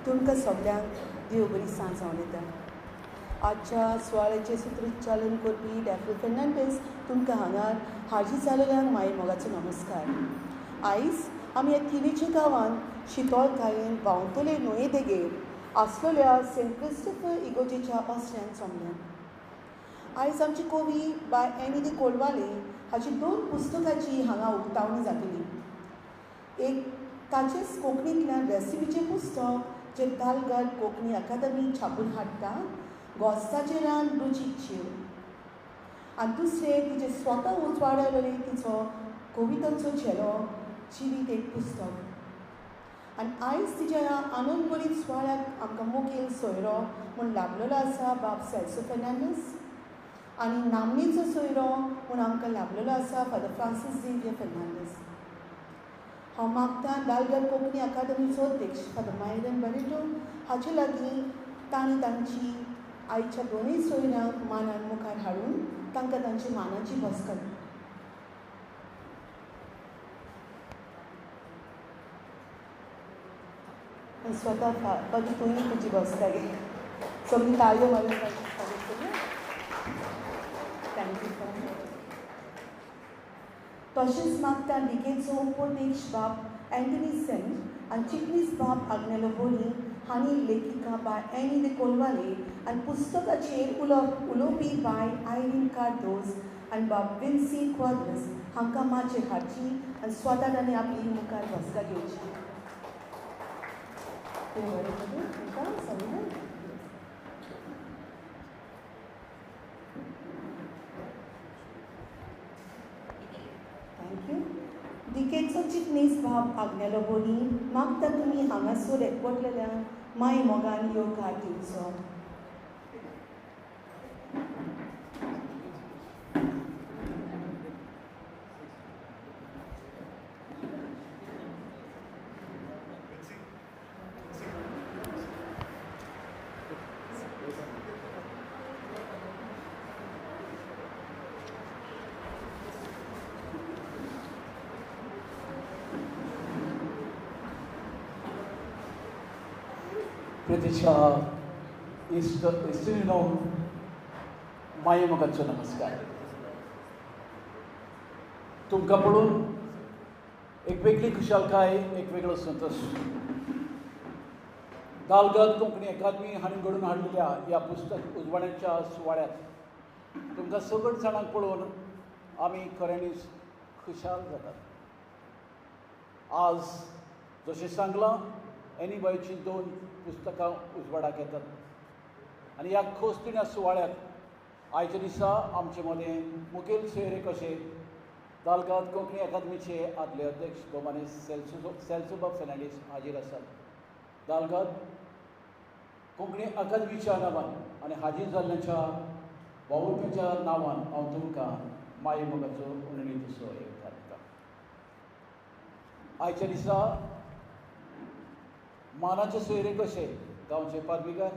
तुमकां सगळ्यांक देव बरी सांज हांव दिता. आजच्या सुवाळ्याचें सुत्रचालन करपी डॅफ्रो फेर्नांडीस तुमकां हांगार हाजी जाल्ल्यांक माये मोगाचो नमस्कार. आयज आमी ह्या थिवीच्या गांवांत शितोळकायेन बावतले न्हंये देगेर आसलेल्या सेंट क्रिस्टोफर इगोर्जेच्या ऑस्ट्यान सोमल्यान. आयज आमची कवी बाय एनी डी कोलवाले हाची 2 पुस्तकांची हांगा उक्तावणी जातली. एक ताचेच कोंकणींतल्यान रेसिपीचें पुस्तक जे दालगड कोंकणी अकादमी छापून हाडटा, घोस्ताचें रान रुचीक जीव. आनी दुसरें तिचे स्वता उजवाडलेले तिचो कवितांचो चेलो जिवीत एक पुस्तक. आनी आयज तिच्या ह्या आनंद भरीत सुवाळ्याक आमकां मुखेल सोयरो म्हूण लाभलेलो आसा बाब सेल्सो फेर्नांडीस आनी नामनेचो सोयरो म्हूण आमकां लाभलेलो आसा फादर फ्रांसीस झेवियर फेर्नांडीस. हांव मागतां दालगड कोंकणी अकादमीचो अध्यक्ष फादर मायरन बरेटो हाचे लागीं तांणी तांची आयच्या दोनूय सोयऱ्यांक मानान मुखार हाडून तांकां तांची मानाची बसका स्वता बाकी तुवें तुजी बसका घे. सगळीं ताळयो मारून स्वागत करूया. थँक्यू फॉर तशेंच मागता लिकेचो उपोदेश बाब एंटनी सेंट आनी चिटणीस बाब आग्नेलो बोनी हांणी लेखिका बाय एनी डी कोलवाले आनी पुस्तकाचेर उलोवपी बाय आयरीन कार्दोज आनी बाब विन्सी क्वाद्रस हांकां माचयेर हाडची आनी स्वता तांणी आपली मुखार बसका घेवची. थँक्यू. दिकेचो चिटणीस बाब आग्नेलो बोनी मागता तुमी हांगासर एकवटलेल्यान माय मोगान योगा दिवचो. प्रतीक्षा इश्टिनो माये मोगाचो नमस्कार. तुमकां पळोवन एक वेगळी खुशालकाय, एक वेगळो संतोश. दालगड कोंकणी अकादमी हांणी घडोवन हाडलेल्या ह्या पुस्तक उजवाड्याच्या सुवाळ्यात तुमकां सगळ्या जाणांक पळोवन आमी खऱ्यांनीच खुशाल जातात. आज जशें सांगलां एनी बायची 2 पुस्तकां उजवाडाक येतात आनी ह्या खोस्तिण्या सुवाळ्याक आयच्या दिसा आमचे मदें मुखेल सोयरे कशे दालगड कोंकणी अकादमीचे आदले अध्यक्ष भोमाने सेल्सो बाब फेर्नांडीस हाजीर आसात. दालगड कोंकणी अकादमीच्या नांवान आनी हाजीर जाल्ल्याच्या भावुकीच्या नांवान हांव तुमकां माये मोगाचो उणिणीचो येवकार दिता. आयच्या दिसा मानाचे सोयरे कशे गांवचे पादवीकार,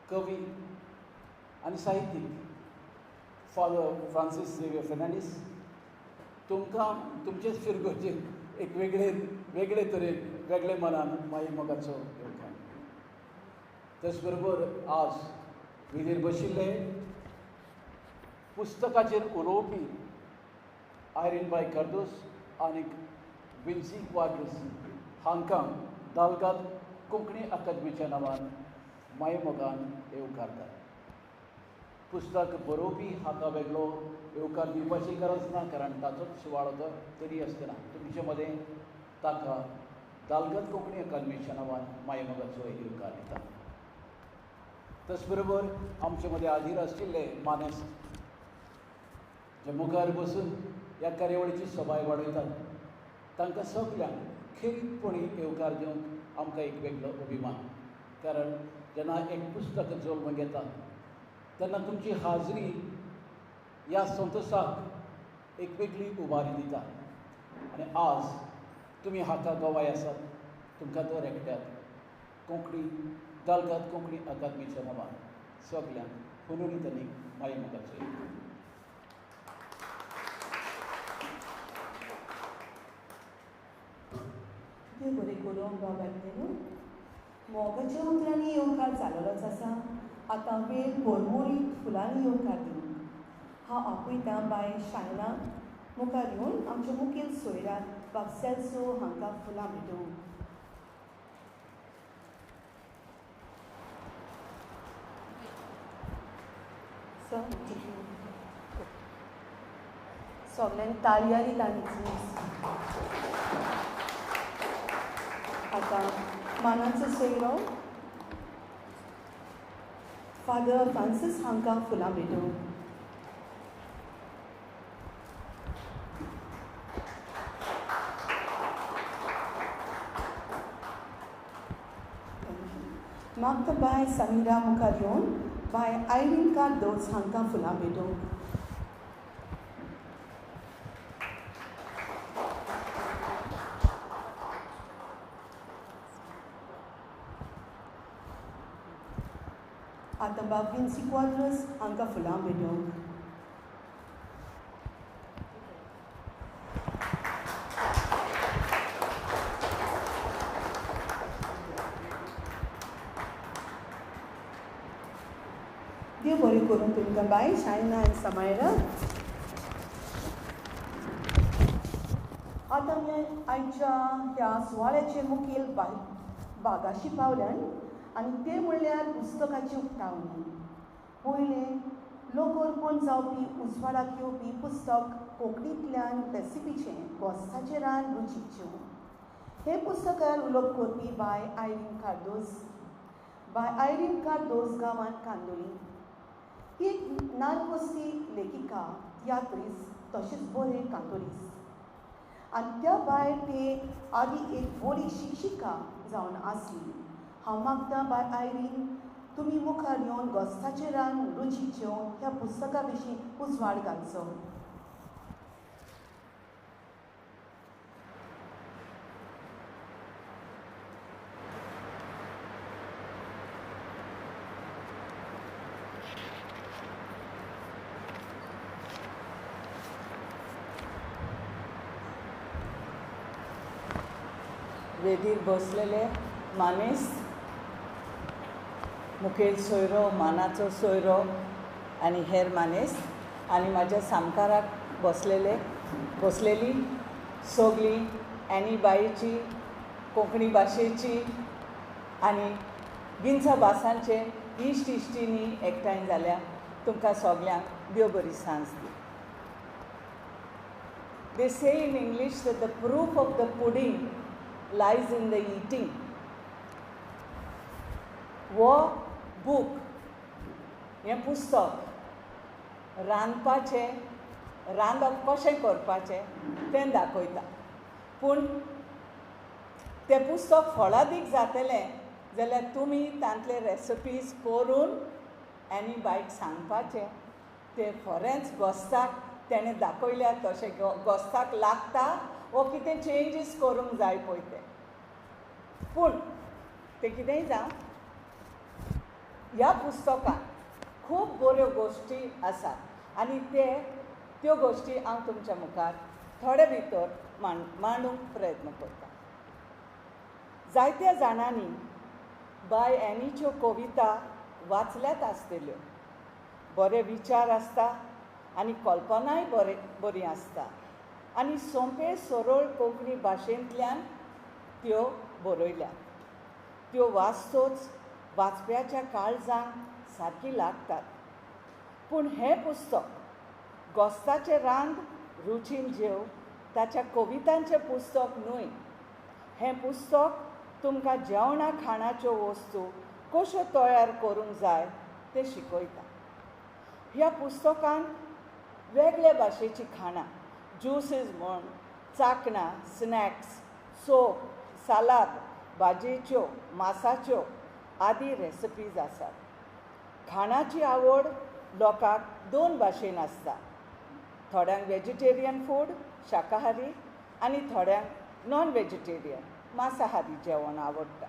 कवी आनी साहित्यीक फादर फ्रांसीस झेवियर फेर्नांडीस तुमकां तुमचेच फिरगोचेर एक वेगळे तरेन वेगळे मनान माये मोगाचो येवकार. तेच बरोबर आज विधीर बशिल्ले पुस्तकाचेर उलोवपी आयरीन बाय कार्दोस आनी विन्सी क्वाद्रस हांकां दालगड कोंकणी अकादमीच्या नांवान माये मोगान येवकारतात. पुस्तक बरोवपी हाका वेगळो येवकार दिवपाची गरज ना, कारण ताचोच सुवाळो तरी आसतना तुमचे मदें ताका दालगड कोंकणी अकादमीच्या नांवान माये मोगाचो येवकार दिता. तेच बरोबर आमचे मदें हाजीर आशिल्ले मानेस जे मुखार बसून ह्या कार्यावळीची सभाय वाडयतात तांकां सगळ्यांक खेरीतपणी येवकार दिवंक आमकां एक वेगळो अभिमान. कारण जेन्ना एक पुस्तक जल्म घेता तेन्ना तुमची हाजरी ह्या संतोशाक एक वेगळी उबारी दिता. आनी आज तुमी हाका गवाय आसात. तुमकां दर एकट्याक कोंकणी दालगड कोंकणी अकादमीच्या नांवान सगळ्यांक हुनुरीत आनी माये मोगाचो येवकार. देव बरें करूं बाब आत्मेनू. मोगाच्या उतरांनी येवकार जालोलोच आसा. आतां वेळ मोरमोरीत फुलांनी येवकार दिवंक हांव आपयतां बाय शायना मुखार येवन आमच्या मुखेल सोयऱ्याक बाब सेल्सो हांकां फुलां भेटोवंक. सगळ्यांनी तालयारी तांची. आतां मानाचो सोयरो फादर फ्रांसीस हांकां फुलां भेटोवंक. मागता बाय समिरा मुखार येवन बाय आयरीन कार्दोस हांकां फुलां भेटोवंक. आतां बाब विन्सी क्वाद्रस हांकां फुलां भेटोवंक. देव बरें करून तुमकां बाय शायना आनी समायरा. आतां आमी आयच्या ह्या सुवाळ्याचे मुखेल भागाशी पावल्यान आनी ते म्हणल्यार पुस्तकाची उक्तावणी. पयलें लोक अर्पण जावपी उजवाडाक येवपी पुस्तक कोंकणींतल्यान रेसिपीचें घोस्ताचें रान रुचीचें. हे पुस्तकार उलोवप करपी बाय आयरीन कार्दोस. बाय आयरीन कार्दोस गांवांत कांदोळी. ही एक नानवस्ती लेखिका, तियात्रीस तशेंच बरें कांतोरीस. आनी त्या भायर ती आदी एक बरी शिक्षिका जावन आसली. हांव मागतां बाय आयरीन तुमी मुखार येवन घोस्ताचें रान रुचीच्यो ह्या पुस्तका विशीं उजवाड घालचो. वेदीर बसलेले मानेस, मुखेल सोयरो, मानाचो सोयरो आनी हेर मानेस आनी म्हाज्या सामकाराक बसलेली सगळीं एनी बायेची, कोंकणी भाशेची आनी गिंजा भासांचे इश्ट इश्टिणी एकठांय जाल्या तुमकां सगल्यांक देव बरी सांज दी. They say in English that the proof of the pudding lies in the eating. वो बूक हें पुस्तक रांदप कशें करपाचें तें दाखयता. पूण तें पुस्तक फळादीक जातलें जाल्यार तुमी तांतले रेसिपीज करून एनी बायक सांगपाचें. तें खरेंच घोस्ताक तेणें दाखयल्या तशें घोस्ताक लागता वो कितें चेंजीस करूंक जाय पळय तें. पूण तें कितेंय जावं, ह्या पुस्तकान खूब बऱ्यो गोश्टी आसात आनी त्यो गोश्टी हांव तुमच्या मुखार थोडे भितर मांडूंक प्रयत्न करतां. जायत्या जाणांनी बाय एनीच्यो कविता वाचल्यात आसतल्यो. बरे विचार आसता आनी कल्पनाय बरी आसता आनी सोंपे सरळ कोंकणी भाशेंतल्यान त्यो बरयल्यात. त्यो वाचतोच वाचप्याच्या काळजांक सारकी लागतात. पूण हें पुस्तक घोस्ताचें रांद रुचीन जेव ताच्या कवितांचें पुस्तक न्हय. हें पुस्तक तुमकां जेवणा खाणाच्यो वस्तू कश्यो तयार करूंक जाय तें शिकयता. ह्या पुस्तकान वेगळे भाशेची खाणां, ज्युसीस म्हण, चाखणां, स्नॅक्स, सोप, सालाद, भाजयेच्यो, मांसाच्यो आदी रेसिपीज आसात. खाणाची आवड लोकांक दोन भाशेन आसता. थोड्यांक वेजिटेरियन फूड, शाकाहारी, आनी थोड्यांक नॉन वेजिटेरियन, मांसाहारी जेवण आवडटा.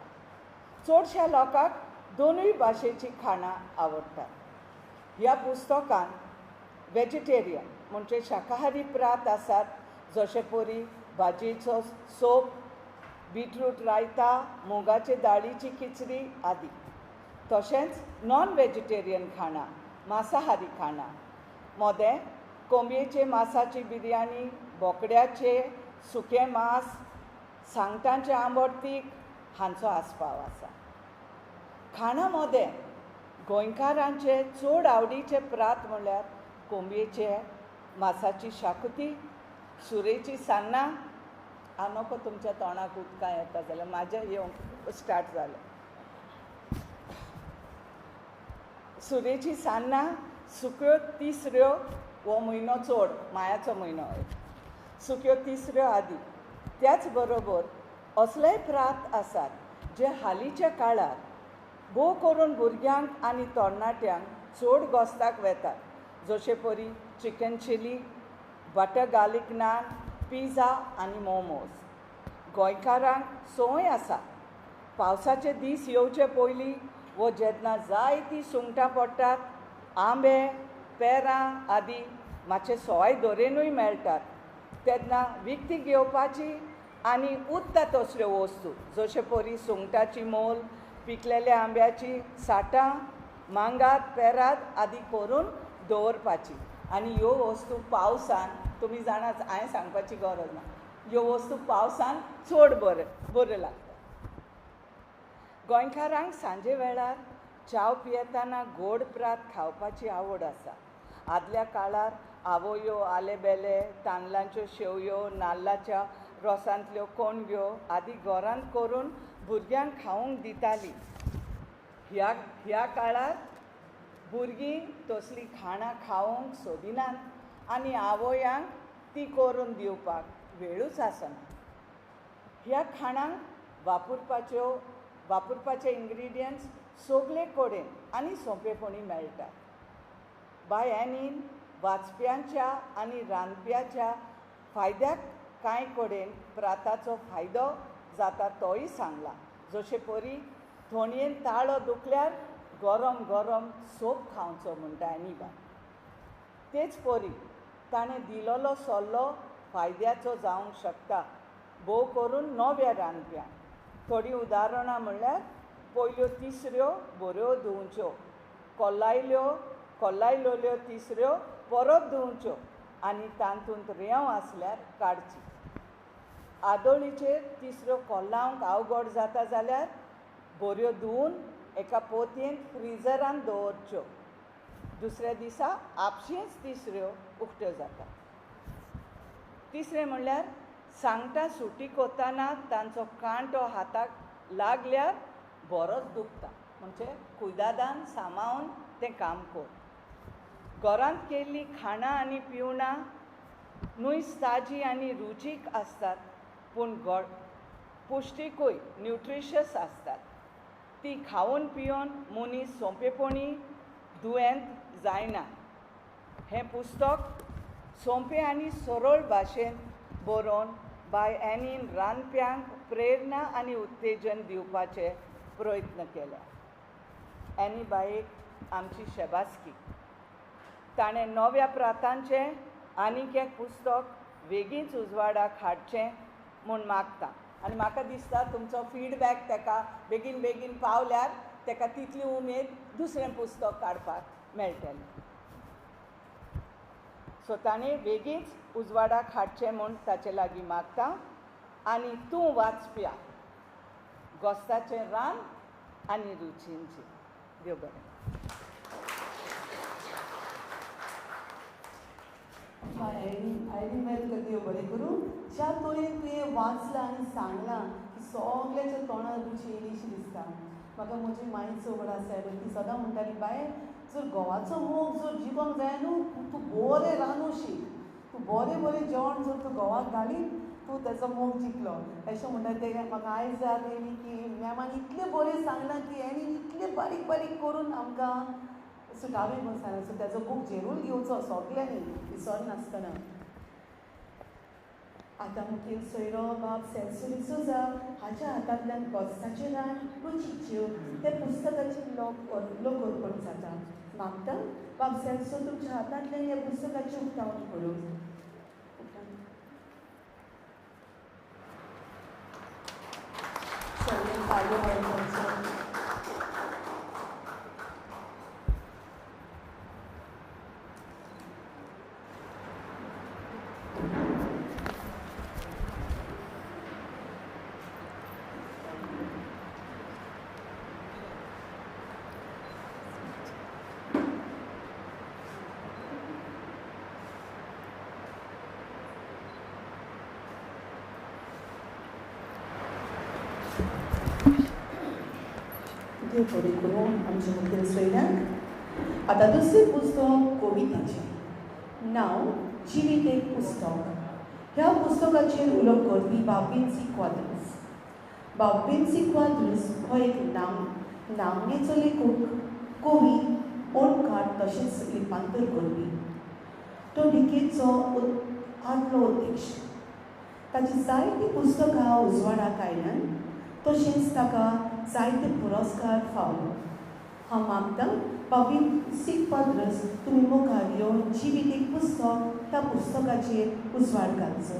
चडश्या लोकांक दोनूय भाशेची खाणां आवडटात. ह्या पुस्तकान वेजिटेरियन म्हणजे शाकाहारी प्रात आसात, जशे परी भाजयेचो सोप, बीटरूट रायता, मुगाचे दाळीची खिचडी आदी. तशेंच नॉन व्हेजिटेरियन खाणां, मांसाहारी खाणां. मोदें कोंबयेचे मांसाची बिरयानी, बोकड्याचे सुकें मांस, सांगटांचें आंबट तीख हांचो आस्पाव आसा. खाणां मोदें गोंयकारांचे चड आवडीचे प्रात म्हणल्यार कोंबयेचे मांसाची शाकुती, सुरेची सान्नां. हांव नोको तुमच्या तोंडाक उदकां येता जाल्यार म्हाजें येवंक स्टार्ट जालें. सुरेची सान्नां, सुक्यो तिसऱ्यो हो म्हयनो चड मायाचो म्हयनो सुक्यो तिसऱ्यो आदी. त्याच बरोबर असलेय प्रात आसात जे हालींच्या काळार भोव करून भुरग्यांक आनी तरणाट्यांक चड गोस्ताक वेतात. जशे परी chicken chilli, butter garlic naan, pizza आनी मोमोज. गोंयकारांक संवय आसा पावसाचे दीस येवचे पयलीं वो जेन्ना जायतीं सुंगटां पडटात, आंबे, पेरां आदी मातशे सवाय दोरेनूय मेळटात, तेन्ना विकती घेवपाची आनी उरता तसल्यो वस्तू जशे परी सुंगटाची मोल, पिकलेल्या आंब्याची साठां, मांगात, पेरात आदी करून दवरपाची. आनी ह्यो वस्तू पावसान तुमी जाणाच, हांवें सांगपाची गरज ना, ह्यो वस्तू पावसान चड बऱ्यो लागता. गोंयकारांक सांजे वेळार च्या पियेतना गोड प्रात खावपाची आवड आसा. आदल्या काळार आवयो, आलेबेले, तांदळांच्यो शेवयो, नाल्लाच्या रोसांतल्यो कोणग्यो आदी घरांत करून भुरग्यांक खावंक दितालीं. ह्या काळार भुरगीं तसलीं खाणां खावंक सोदिनात आनी आवयांक ती करून दिवपाक वेळूच आसना. ह्या खाणांक वापरपाचे इंग्रिडियंट्स सगळे कडेन आनी सोंपेपणी मेळटात. बाय एनीन वाचप्यांच्या आनी रांदप्याच्या फायद्याक कांय कडेन प्राताचो फायदो जाता तोय सांगला. जशे परी थोणयेन ताळो दुखल्यार गरम गरम सोप खावचो म्हणटा एनीबाय. तेच परी ताणें दिलोलो सल्लो फायद्याचो जावंक शकता भोव करून नव्या रांदप्यांक. थोडीं उदाहरणां म्हणल्यार पयल्यो तिसऱ्यो बऱ्यो धुवच्यो, कोल्लायलोल्यो तिसऱ्यो परत धुवच्यो आनी तातूंत रेंव आसल्यार काडची. आदोळीचेर तिसऱ्यो कोल्लावंक अवघड जाता जाल्यार बऱ्यो धुवन एका पोतयेंत फ्रिजरांत दवरच्यो. दुसऱ्या दिसा आपशींच तिसऱ्यो उक्त्यो जाता. तिसरें म्हणल्यार सांगटां सुटी कोत्ताना तांचो कांटो हाताक लागल्यार बरोच दुखता, म्हणजे कुयदादान सांबाळून तें काम कर. घरांत केल्लीं खाणां आनी पिवणां नुयस ताजी आनी रुचीक आसतात, पूण पुश्टीकूय न्युट्रिशियस आसतात. ती खावन पिवन मनीस सोंपेपणी दुयेंत जायना. हें पुस्तक सोंपे आनी सरळ भाशेन बरोवन बाय एनीन रांदप्यांक प्रेरणा आनी उत्तेजन दिवपाचे प्रयत्न केल्या. एनी बायेक आमची शेबासकी. ताणें नव्या प्रातांचें आनीक एक पुस्तक बेगीनच उजवाडाक हाडचें म्हूण मागता. आनी म्हाका दिसता तुमचो फीडबॅक ताका बेगीन पावल्यार ताका तितली उमेद दुसरें पुस्तक काडपाक मेळटलें. सो ताणें बेगीनच उजवाडाक हाडचें म्हूण ताचे लागीं मागता. आनी तूं वाचप्या गोस्ताचें रान आनी रुचींची. देव बरें. आयरीन वेल देव बरें करूं. ज्या तरेन तुवें वाचलां आनी सांगलां की सगल्याच्या तोंडार रुची येयलीशी दिसता. म्हाका म्हजी माय चवड आसा ती सदां म्हणटाली, बाय जर घोवाचो मोग जर जिकोंक जाय न्हू, तूं बरें रांदूं शीक. तूं बरें जेवण जर तूं घोवाक घालीन तूं तेजो मोग जिखलो अशें म्हणटा. ते म्हाका आयज याद येयली की मॅमान इतलें बरें सांगलां की आनी इतलें बारीक बारीक करून आमकां सुटावे बसना. सो तेजो बूक जेरूल घेवचो सगल्यांनी विसर नासतना. आतां मुखेल सोयरो बाब सेल्सो डिसोजा हाच्या हातांतल्यान गोस्ताचें रान रुचीच्यो हे पुस्तकाची लोकर्पण जाता. मागता बाब सेल्सो तुमच्या हातांतल्यान ह्या पुस्तकाची उक्तावण करूं. सगळे ताल्यो वाजोवच्यो. देव बरें करूं आमच्या मुखेल सोयऱ्यांक. आतां दुसरें पुस्तक कविताचें नांव जिवीत एक पुस्तक. ह्या पुस्तकाचेर उलोवप करपी बाबेन्सी क्वाद्रस. बाबेन्सी क्वाद्रस हो एक नामनेचो लेखक, कवी, ओणकार तशेंच लिपांतर करपी. तो डिकेचो आदलो अध्यक्ष. ताची जायतीं पुस्तकां उजवाडाक आयल्यान तशेंच ताका जायते पुरस्कार फावले. हांव मागतां बाबेन्सी क्वाद्रस तुमी मुखार येवन जिवीत एक पुस्तक ह्या पुस्तकाचेर उजवाड घालचो.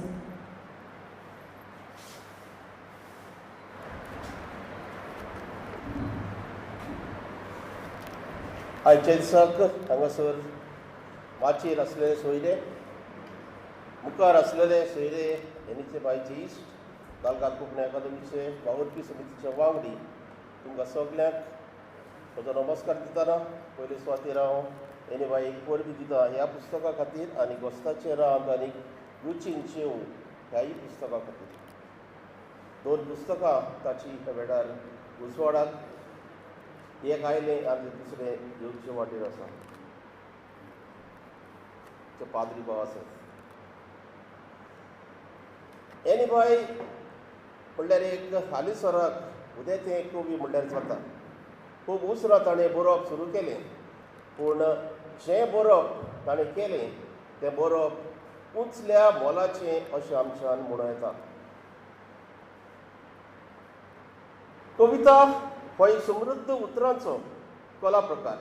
आयच्या दिसाक हांगासर माचयेर आसलेले सोयरे, मुखार आसलेले सोयरे, हेनीचे बायचे इश्ट, तालगात कोंकणी अकादमीचे वावुरपी समितीचे वांगडी, तुमकां सगल्यांक म्हजो नमस्कार दितना पयले सुवातेर हांव हेनी बाईक परबी दिता ह्या पुस्तका खातीर आनी गोस्ताचे रात आनी रुचीन शेव ह्याय पुस्तका खातीर. दोन पुस्तकां ताची ह्या वेळार उजवाडाक एक आयलें आनी दुसरें येवचे वाटेर आसा. ते पाद्री भाव आसात. हेनी बाय म्हणल्यार एक हालींसराक उदेते कवी म्हणल्यार जाता. खूब उसरां ताणें बरोवप सुरू केलें, पूण जें बरोवप ताणें केलें तें बरोवप उंचल्या मोलाचें अशें आमच्यान म्हणूं येता. कविता हो एक समृद्ध उतरांचो कला प्रकार.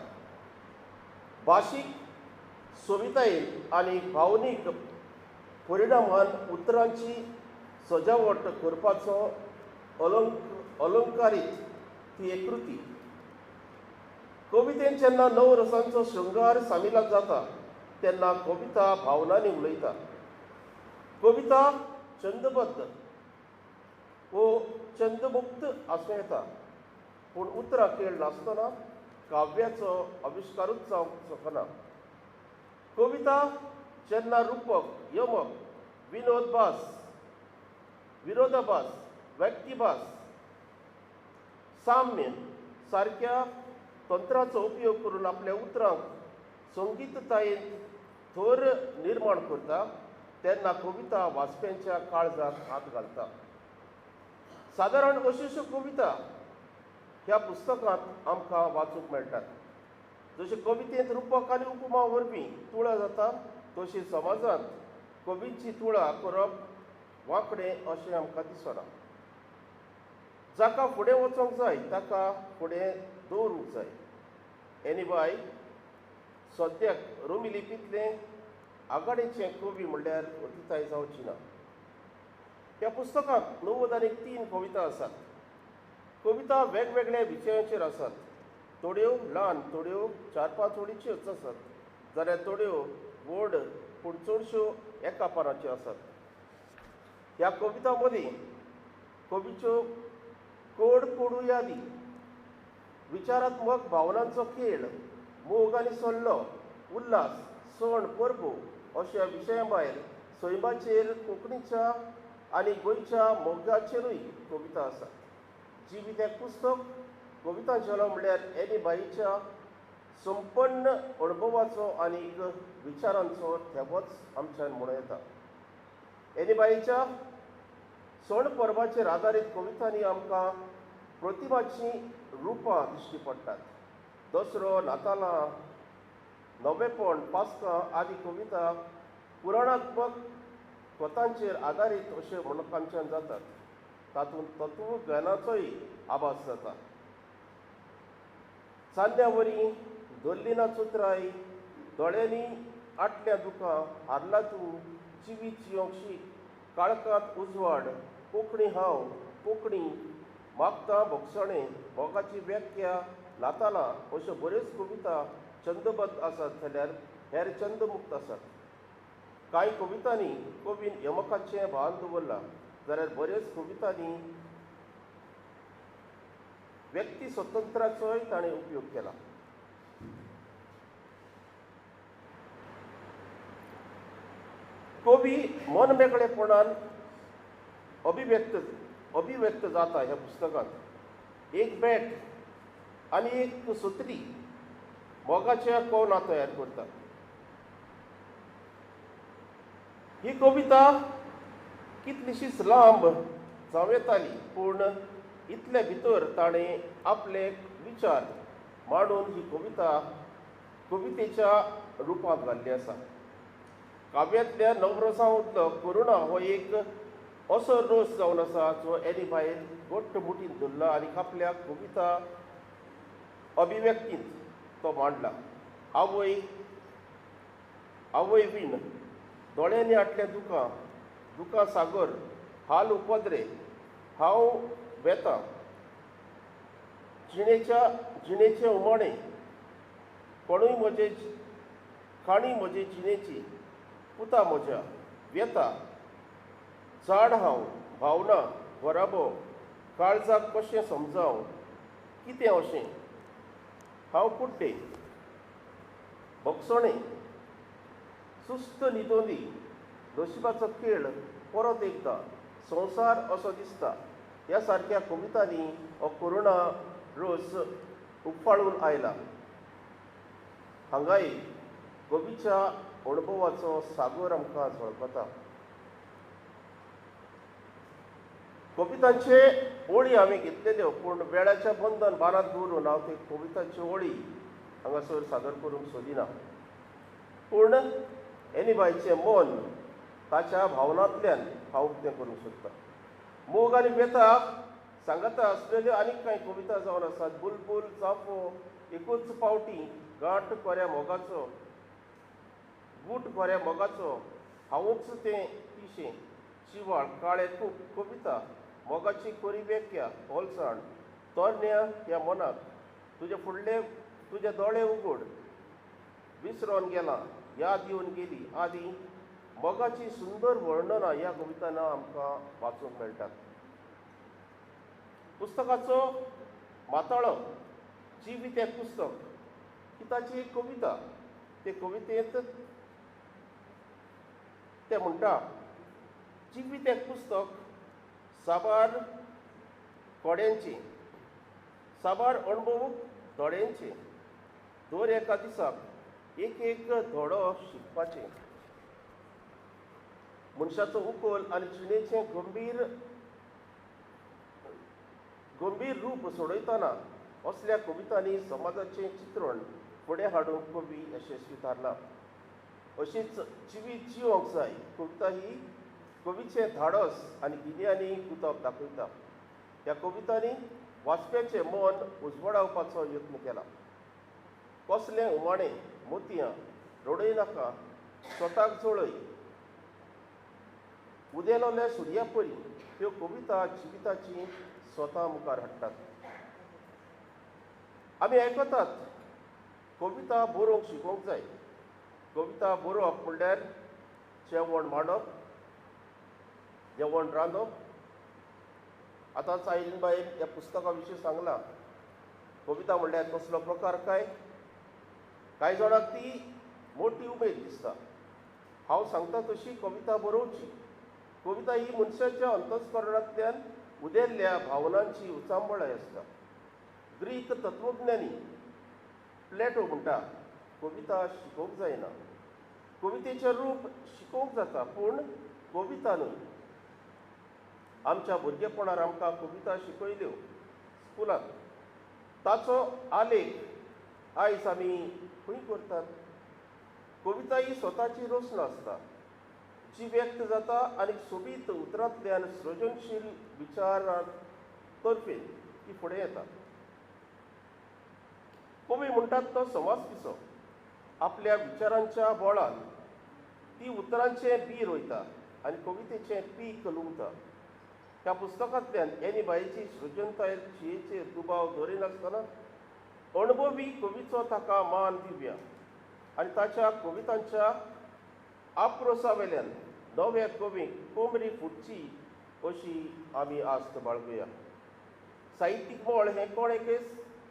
भाशीक सोबितायेन आनी भावनीक परिणामान उतरांची सजावट करपाचो अलंकारीत ती एक कृती. कवितेन जेन्ना णव रसांचो शृंगार सामिलाक जाता तेन्ना कविता भावनांनी उलयता. कविता छंदबद्ध वो छंदमुक्त आसूं येता, पूण उतरां खेळ नासतना काव्याचो आविश्कारूच जावंक शकना. कविता जेन्ना रुपक, यमक, विनोदभास, विरोधाभास, व्यक्तिभास, साम्य सारक्या तंत्राचो उपयोग करून आपल्या उतरांक संगीततायेन थोर निर्माण करता तेन्ना कविता वाचप्यांच्या काळजाक हात घालता. सादारण अश्यो कविता ह्या पुस्तकांत आमकां वाचूंक मेळटात. जशे कवितेंत रुपक आनी उपमा वरवीं तुळा जाता तशी समाजांत कवींची तुळा करप वांकडें अशें आमकां दिसना. जाका फुडें वचोंक जाय ताका फुडें दवरूंक जाय. हेनी बाय सद्याक रोमी लिपींतलें आघाडीचें कवी म्हणल्यार अतिताय जावची ना. ह्या पुस्तकांत 93 कविता आसात. कविता वेगवेगळ्या विशयांचेर आसात. थोड्यो ल्हान, थोड्यो 4-5 ओळींच्योच आसात, जाल्यार थोड्यो व्हड पूण चडश्यो एका पानाच्यो आसात. ह्या कवितां मदीं कवीच्यो कोड कोडू यादी, विचारात्मक भावनांचो खेळ, मोग आनी सल्लो, उल्हास, सण परबो अशा विशयां भायर सैमाचेर, कोंकणीच्या आनी गोंयच्या मोगाचेरूय कविता आसात. जिवीत एक पुस्तक कविता जल्म म्हणल्यार हेनी बाईच्या संपन्न अणभवाचो आनी विचारांचो ठेवोच आमच्यान म्हणूं येता. हेनी बाईच्या सण परबाचेर आदारीत कवितांनी आमकां प्रतिमाची रुपां दिश्टी पडटात. दसरो, नातालां, नवेपण, पास्कां आदी कविता पुराणात्मक कथांचेर आदारीत अशें म्हणून आमच्यान जातात. तातूंत तत्व ज्ञानाचोय आभास जाता. चांद्या वरी, दोल्लिना चुत्राय, दोळ्यांनी आटल्या दुखां, हारला तूं, जिवीत जियोंक शीक, काळखांत उजवाड, कोंकणी हांव, कोंकणी, मागता भोगसणे मोगाची व्याख्या नातालां अश्यो बऱ्योच कविता छंदबद्ध आसात जाल्यार हेर छंदमुक्त आसात. कांय कवितांनी कवीन यमकाचें भान दवरलां जाल्यार बऱ्योच कवितांनी व्यक्ती स्वतंत्राचोय ताणें उपयोग केला. कवी मनमेकळेपणान अभिव्यक्त जाता ह्या पुस्तकांत. एक बॅट आनी एक सुत्री मोगाच्या कोवना तयार करता. ही कविता कितलीशीच लांब जावं येताली पूण इतले भितर ताणें आपले विचार मांडून ही कविता कवितेच्या रुपांत घाल्ली आसा. काव्यांतल्या नवरसांतलो करुणा हो एक असो रोस जावन आसा जो एनी बायल घट्ट मुठीन धरला आनी आपल्या कविता अभिव्यक्तींत तो मांडला. आवय बीन दोळ्यांनी आटलें दुकां सागर हाल उपद्रे हांव बेतां जिणेचें उमाणें कोणूय म्हजे खाणी म्हजे जिणेची पुता म्हज्या व्यता झाड हांव भावना घोराबो काळजाक कशें समजावं कितें अशें हांव कुड्डे भोगसणें सुस्त न्हिदोंदी नशिबाचो खेळ परत एकदां संवसार असो दिसता ह्या सारक्या कवितांनी हो करुणा रोस उफाळून आयला. हांगाय कवीच्या अणभवाचो सागर आमकां झळकता. कवितांचे ओळी हांवें घेतलेल्यो पूण वेळाच्या बंधन भारांत दवरून हांव ते कवितांच्यो ओळी हांगासर सादर करूंक सोदिना. पूण एनीबायचें मन ताच्या भावनांतल्यान हांव उक्तें करूंक सोदतां. मोग आनी बेताक सांगता आसलेल्यो आनीक कांय कविता जावन आसात. बुलबुल चाफो एकूच पावटी गांठ कोऱ्या मोगाचो गूट कोऱ्या मोगाचो हांवूच तें पिशें शिवाळ काळे कविता मोगाची कोरी व्याख्या होलसाण तोरण्या ह्या मनाक तुजे दोळे उगड विसरोन गेलां याद येवन गेली आदी मोगाची सुंदर वर्णनां ह्या कवितांना आमकां वाचूंक मेळटात. पुस्तकाचो माताळो जिवीत एक पुस्तक ही ताची एक कविता. ते कवितेंत ते म्हणटा जिवीत एक पुस्तक साबार कोड्यांचें साबार अणभवूक धोड्यांचें दर एका दिसाक एक धोडो शिकपाचें. मनशाचो उखल आनी जिणेचें गंभीर रूप सोडयतना असल्या कवितांनी समाजाचें चित्रण फुडें हाडूंक कवी यशस्वी थारला. अशीच जिवीत जिवंक जाय कविता ही कवीचें धाडस आनी गिन्यानी गुताब दाखयता. ह्या कवितांनी वाचप्याचें मन उजवाडावपाचो यत्न केला. कसलें उमाणें मोतयां रडय नाका स्वताक जळय उदेलोल्या सुर्या परी ह्यो कविता जिविताची स्वता मुखार हाडटात. आमी आयकतात कविता बरोवंक शिकोवंक जाय. कविता बरोवप म्हणल्यार जेवण मांडप जेवण रांदप. आतांच आयलीन बायल ह्या पुस्तका विशीं सांगलां. कविता म्हणल्यार कसलो प्रकार कांय जाणांक ती मोठी उमेद दिसता. हांव सांगता तशी कविता बरोवची. कविता ही मनशाच्या अंतस्करणांतल्यान उदेल्ल्या भावनांची उचांबळाय आसता. ग्रीक तत्वज्ञानी प्लेटो म्हणटा कविता शिकोवंक जायना. कवितेचें रूप शिकोवंक जाता पूण कविता न्हय. आमच्या भुरगेपणांत आमकां कविता शिकयल्यो स्कुलांत. ताचो आलेख आयज आमी खंय करतात. कविता ही स्वताची रचना आसता जी व्यक्त जाता आनी सोबीत उतरांतल्यान सृजनशील विचारां तर्फे ती फुडें येता. कवी म्हणटात तो समाजपिसो. आपल्या विचारांच्या बोळान ती उतरांचें बी रोयता आनी कवितेचें पीक लुंगता. ह्या पुस्तकांतल्यान एनी बाईची सृजनतायेचेर दुबाव दवरिनासतना अणभवी कवीचो ताका मान दिवया आनी ताच्या कवितांच्या आक्रोशा वेल्यान नव्या कवीक कोमरी फुटची अशी आमी आस्त बाळगुया. साहित्यीक मोळ हें कोण एकेच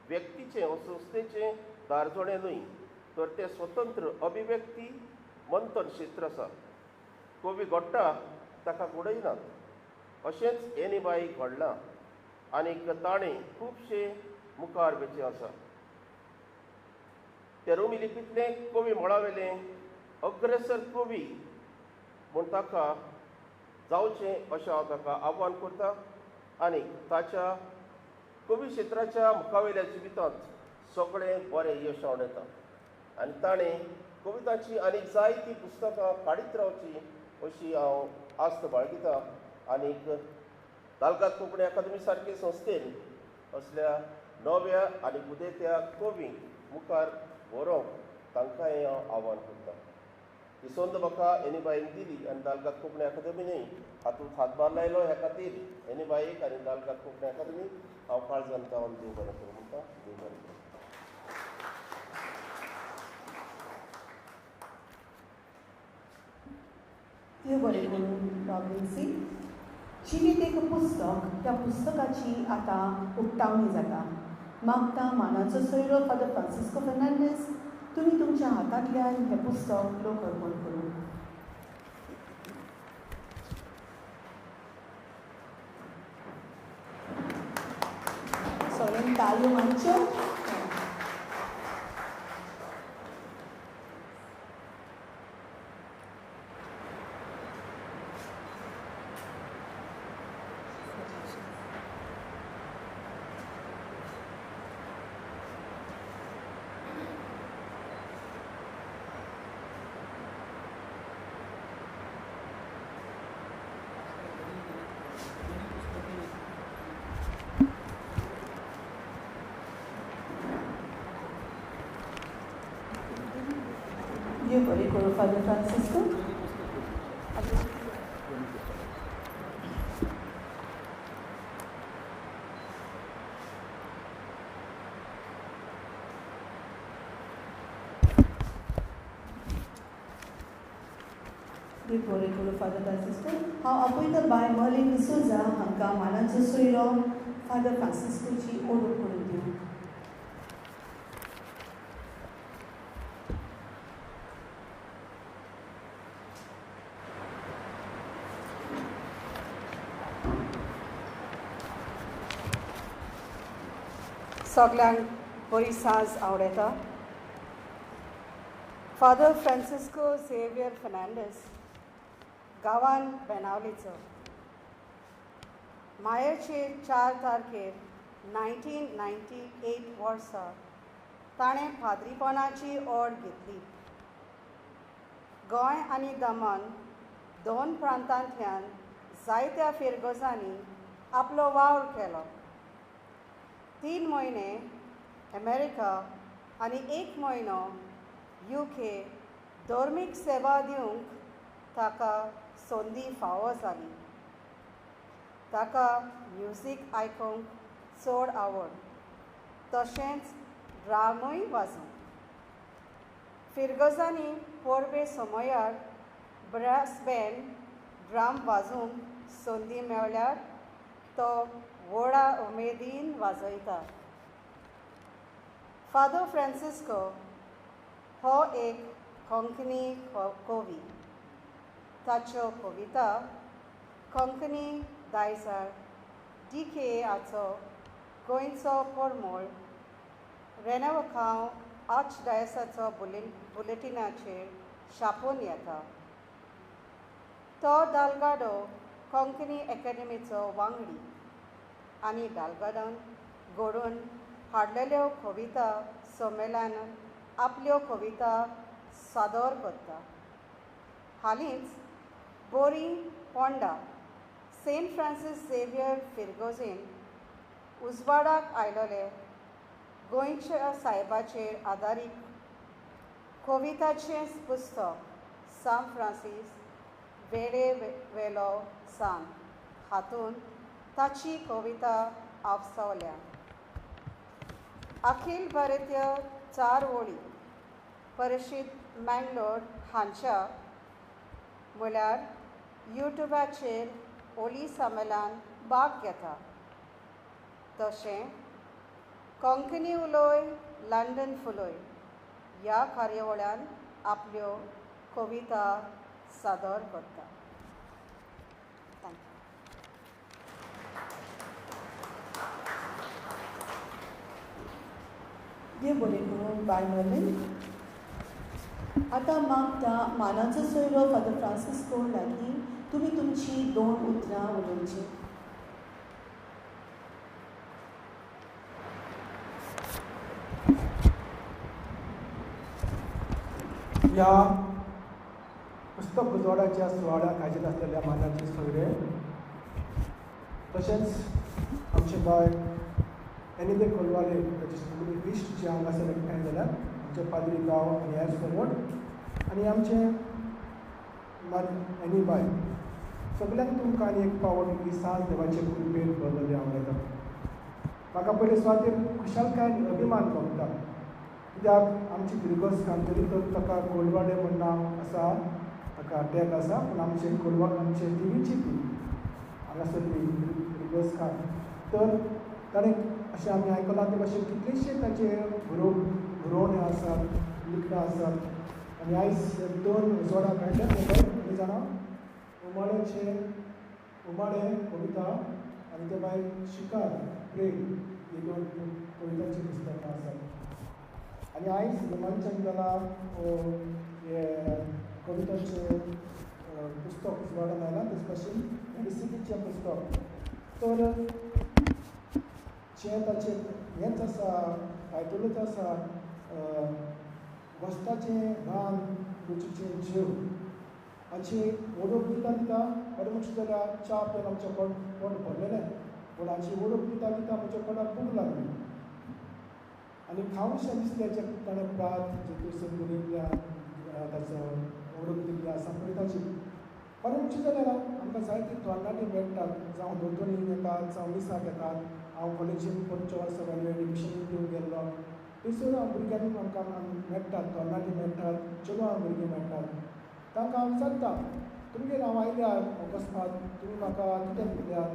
व्यक्तीचें वा संस्थेचें दारजोणें न्हय, तर तें स्वतंत्र अभिव्यक्ती मंथन क्षेत्र आसा. कवी घडटा ताका घडयनात. अशेंच एनी बाईक घडलां आनीक ताणें खुबशे मुखार वेचें आसा. ते रोमी लिपींतलें कवी मळावेलें अग्रेसर कवी म्हूण ताका जावचें अशें हांव ताका आव्हान करतां आनी ताच्या कवी क्षेत्राच्या मुखावेल्या जिवितांत सगळें बरें यश हांव येता आनी ताणें कवितांची आनीक जायतीं पुस्तकां काडीत रावची अशी हांव आस्त बाळगितां. आनीक दालगाद कोंकणी अकादेमी सारके संस्थेन असल्या नव्या आनी उदेत्या कवींक मुखार व्हरोंक तांकांय हांव आव्हान करतां. ही संद म्हाका एनी बाईक दिली आनी दालगाद कोंकणी अकादेमीनय हातूंत हातभार लायलो. ह्या खातीर एनी बाईक आनी दालगाद कोंकणी अकादेमी हांव काळजान कावन देव बरें करूं म्हणटा. देव बरें करूं. देव बरें करूं. रॉबिन्सी जिवीत एक पुस्तक, त्या पुस्तकाची आतां उक्तावणी जाता. मागता मानाचो सोयरो फादर फ्रांसिस्को फेर्नांडीस, तुमी तुमच्या हातांतल्यान हें पुस्तक लोकार्पण करूं. सगळ्यांनी ताळयो मारच्यो. Deus bore koro Father Francisco. Deus bore koro Father Francisco. हांव आपयता बाय मर्लिन डिसोजा हांकां मानाचो सोयरो फादर फ्रांसिस्कोची ओळख करून दिवं. सगळ्यांक बरी सांज आवडटा. फादर फ्रांसिस्को झेवियर फेर्नांडीस गांवान बेनावलीचो. मायेचे 4 तारखेर 1998 वर्सा ताणें फादरीपणाची ओड घेतली. गोंय आनी दमन दोन प्रांतांतल्यान जायत्या फिरगोजांनी आपलो वावर केलो. 3 म्हयने अमेरिका आनी 1 म्हयनो UK धर्मीक सेवा दिवंक ताका संदी फावो जाली. ताका म्युजीक आयकूंक चड आवड, तशेंच ड्रामूय वाजोवंक. फिरगोजांनी परबे समयार ब्रास बँड ड्राम वाजोवंक संदी मेळ्ळ्यार तो व्हडा उमेदीन वाजयता. फादर फ्रांसिस्को हो एक कोंकणी कवी. ताच्यो कविता कोंकणी दायजार DKAचो गोंयचो परमोळ रेनवकांव आर्चडायसाचो बुलेटिनाचेर छापून येता. तो दालगाडो कोंकणी अकादेमीचो वांगडी आनी दालगाडोन घडोवन हाडलेल्यो कविता संमेलनांत आपल्यो कविता सादर करता. हालींच बोरी पोंडा सेंट फ्रांसीस झेवियर फिरगोजेन उजवाडाक आयलोले गोंयच्या सायबाचेर आदारीत कविताचें पुस्तक सान फ्रांसीस वेडे वेलो सान हातूंत ताची कविता आपसावल्या. अखिल भारतीय चार वळी परिशीद मँगलोर हांच्या म्हळ्यार यूट्यूबाचेर ओली संमेलन भाग घेता. तशें कोंकणी उलोय लंडन फुलोय ह्या कार्यावळ्यान आपल्यो कविता सादर करता. थँक्यू. देव बरें करूं बाय मर्लिन. आतां मागता मानाचो सोयरो फादर फ्रांसिस्को लागीं तुमी तुमची 2 उतरां उलोवची. या पुस्तक उजवाडाच्या सुवाळ्याक हाजीर आसलेल्या मानाचे सोयरे तशेंच आमचे बाय एनिदे कोलवाले ताचे सगळे इश्ट जे हांगासर एकठांय जाल्यात आमचे पाद्री गांव आनी हेर सरवट आनी आमचे एनी बाय सगळ्यांक तुमकां आनी एक पावट ही सांज देवाचे कृपेन बरयले हांव येता. म्हाका पयले सुवातेर खुशालकाय आनी अभिमान भोगता कित्याक आमची दिरगोसकान तरी तर ताका कोलवाडे म्हण नांव आसा, ताका टॅग आसा, पूण आमचे आमचे टिवीची ती हांगासरली दिरगोसकान तर ताणें अशें आमी आयकलां ते भाशेन कितलेशे ताचे बरोवणे आसात, लिखणां आसात आनी आयज 2 उजवाडां काडल्या ते जाणां उमाडे कविता आनी ते भायर शिकार प्रेम ही 2 कवितांची पुस्तकां आसात. आनी आयज मंचान जाला हे कवितांचें पुस्तक उजवाडान आयलां तेच भाशेन रेसिपीचें पुस्तक. तर जें ताचें हेंच आसा, टायटलूच आसा वस्ताचें रान रुचीचें जेव हाची ओळख दिता दिता खरें म्हणचें जाल्यार च्या पेन आमचें पोट भरलेलें पूण हाची ओळख दिता दिता म्हज्या पोटाक भूक लागली आनी खावंशें दिसलें जें ताणें प्रात जेतूर बरयल्ल्या ताचो ओळख दिल्ली आसा पळय ताची. खरें म्हणचें जाल्यार आमकां जायतीं तरणाटीं मेळटात, जावं दोतोरीन येतात जावं मिसाक येतात. हांव कॉलेजीन पंच वर्सां व्हॅल्यू एड्युकेशन दिवंक गेल्लो थंयसर भुरग्यांक आमकां मेळटात, तरणाटीं मेळटात, चेडवां भुरगीं मेळटात. तांकां हांव विचारता तुमगेर हांव आयल्यार अकस्मात तुमी म्हाका कितें दिल्यार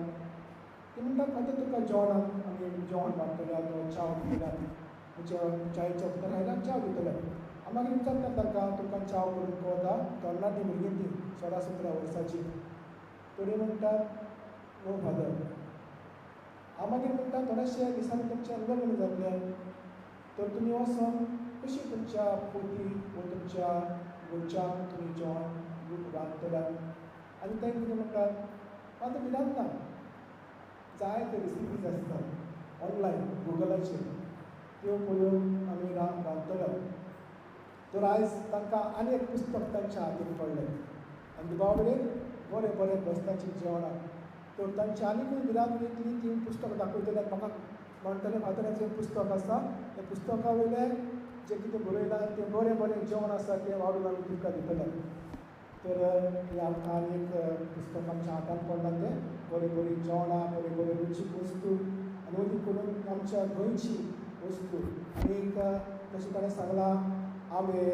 ते म्हणटात आतां तुका जेवणाक आमी जेवण बांदतल्यात वा च्या दितल्यात, म्हणजे च्यायेच्या उतर आयल्यार च्या दितल्यात. हांव मागीर विचारता तांकां तुमकां च्या करून कळटा, तरणाटीं भुरगीं ती 16-17 वर्सांची. थोडीं म्हणटात नो फादर. हांव मागीर म्हणटा थोडेशे दिसांनी तुमचें लग्न जातलें तर तुमी वचोन कशी तुमच्या पोती वा तुमच्या गोंयच्यान तुमी जेवण रांदतल्यात आनी ते कितें म्हणटात आतां भिरांत ना, जायते रेसिपीज आसतात ऑनलायन गुगलाचेर त्यो पळोवन आमी रांदतल्यात. तर आयज तांकां आनी एक पुस्तक तांच्या हातीन पडलें आनी बाबडेन बरें बरें बसताचीं जेवणां. तर तांची आनीकूय भिरांत वेगळी ती पुस्तक दाखयतल्यात. म्हाका म्हणटलें फादराचें पुस्तक आसा, त्या पुस्तका वयलें जें कितें बरयलां तें बरें बरें जेवण आसा तें वाडून आमी तुमकां दितल्यात. तर आमकां आनी एक पुस्तक आमच्या हातान पडलां तें बरीं बरीं जेवणां, बरें बरें रुचीक वस्तू आनी अदी करून आमच्या गोंयची वस्तू. आनी एक जशें ताणें सांगलां आंबे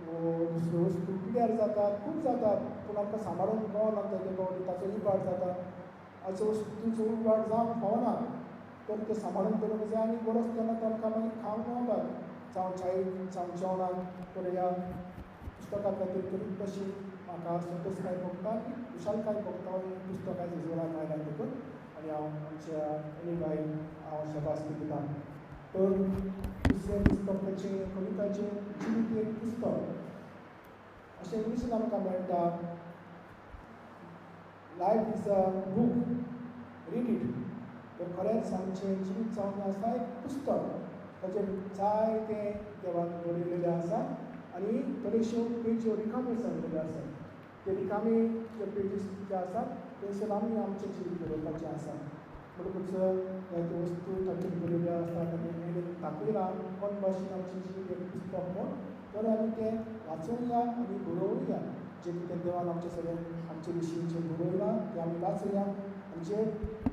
दुसऱ्यो वस्तू पिड्यार जातात, खूब जातात, पूण आमकां सांबाळून कळना ते पावटी ताचो इबाड जाता. हाचो वस्तूचो इबाड जावंक पावना तर ते सांबाळून दवरूंक जाय आनी गरज तेन्ना तांकां मागीर खावंक मेळटात, जावं च्यायेक जावं जेवणाक. तर ह्या पुस्तका खातीर करीत तशी म्हाका संतोशकाय भोगता आनी खुशालकाय भोगता. पुस्तक आयज उजवाडाक आयलां देखून आनी हांव आमच्या एनी बाय हांव शबासकी दितां. तर दुसरें पुस्तक ताचें कविताचें जिवीत एक पुस्तक अशें इंग्लिशीन आमकां मेळटा life is a book, read it. तर खरेंच आमचें जिवीत जावन आसा एक पुस्तक, ताचेर जायते देवान बरयलेलें आसा आनी थोड्योश्यो पेज्यो रिकाम्यो जाल्ल्यो आसात. ते रिकामे जे पेजीस जे आसात थंयसर आमी आमचें जिवीत बरोवपाचें आसा. म्हणटकूच जायत्यो वस्तू ताचेर बरयल्ल्यो आसात आनी दाखयलां कोण भाशेन आमचें जिवीत एक पुस्तक म्हूण. तर आमी तें वाचूया आनी बरोवया. जें कितें देवान आमचे सगळें आमचे विशीं जें बरयलां तें आमी वाचुया जे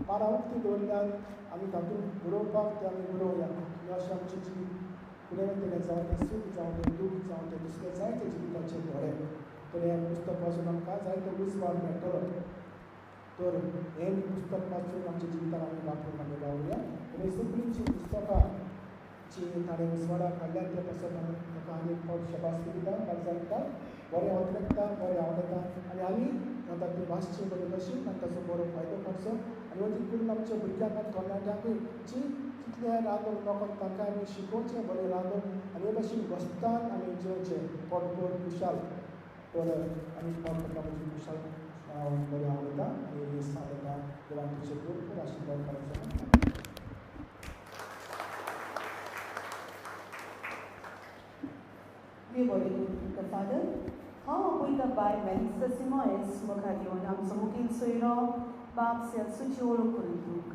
पारावक्ती दवरल्यान आमी तातूंत बरोवपाक ते आमी बरोवया हे अशें आमचें जिवीत फुडें वयतलें जावं तें सूख जावं तें दूख जावं तें दुसरें जायते जिविताचे धडे तर हें पुस्तक वाचून आमकां जायतो विस्वाद मेळटलो तर हें पुस्तक वाचून आमच्या जिवितान आमी वापरून आमी रावया आनी सगळींची पुस्तकां जी ताणें विस्वादाक हाडल्यात ते पासून म्हाका आनी एक फावट शबासकी दिता काळजां दिता बरें उतरता बरें आवडटा आनी आमी आतां ती वाचची बरी तशीच आनी ताचो बरो फायदो काडचो आनी अती करून आमच्या भुरग्यांक आनी तरणाट्यांकूय जी कितले रांदूंक नोकत तांकां आमी शिकोवचें बरें रांदूंक आनी हे भाशेन घोस्तान आमी जेवचें पोटभर खुशाल तर आमी म्हाका म्हजी खुशाल बरें आवडटा आनी ही सांगता देवान तुजे भरपूर आशिर्वाद करचो Dear body the Father, हांव आपयता बाय मेलिसा सिमोयस मुखार येवन आमचो मुखेल सोयरो बाब सेल्सूची ओळख करून दिवंक.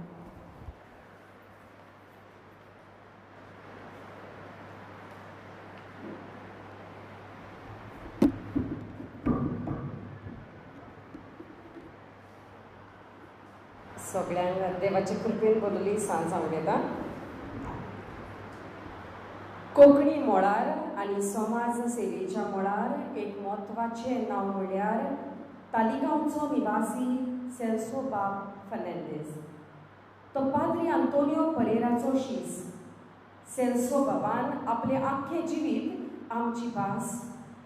सगळ्यांक देवाचे कृपेन बरली सांज हांव घेता. कोंकणी मळार आनी समाज सेवेच्या मळार एक म्हत्वाचें नांव म्हणल्यार तालिगांवचो निवासी सेल्सो बाब फर्नांडीस. तो पाद्री आंतोनियो परेराचो शीस. सेल्सो बाबान आपलें आख्खें जिवीत आमची भास,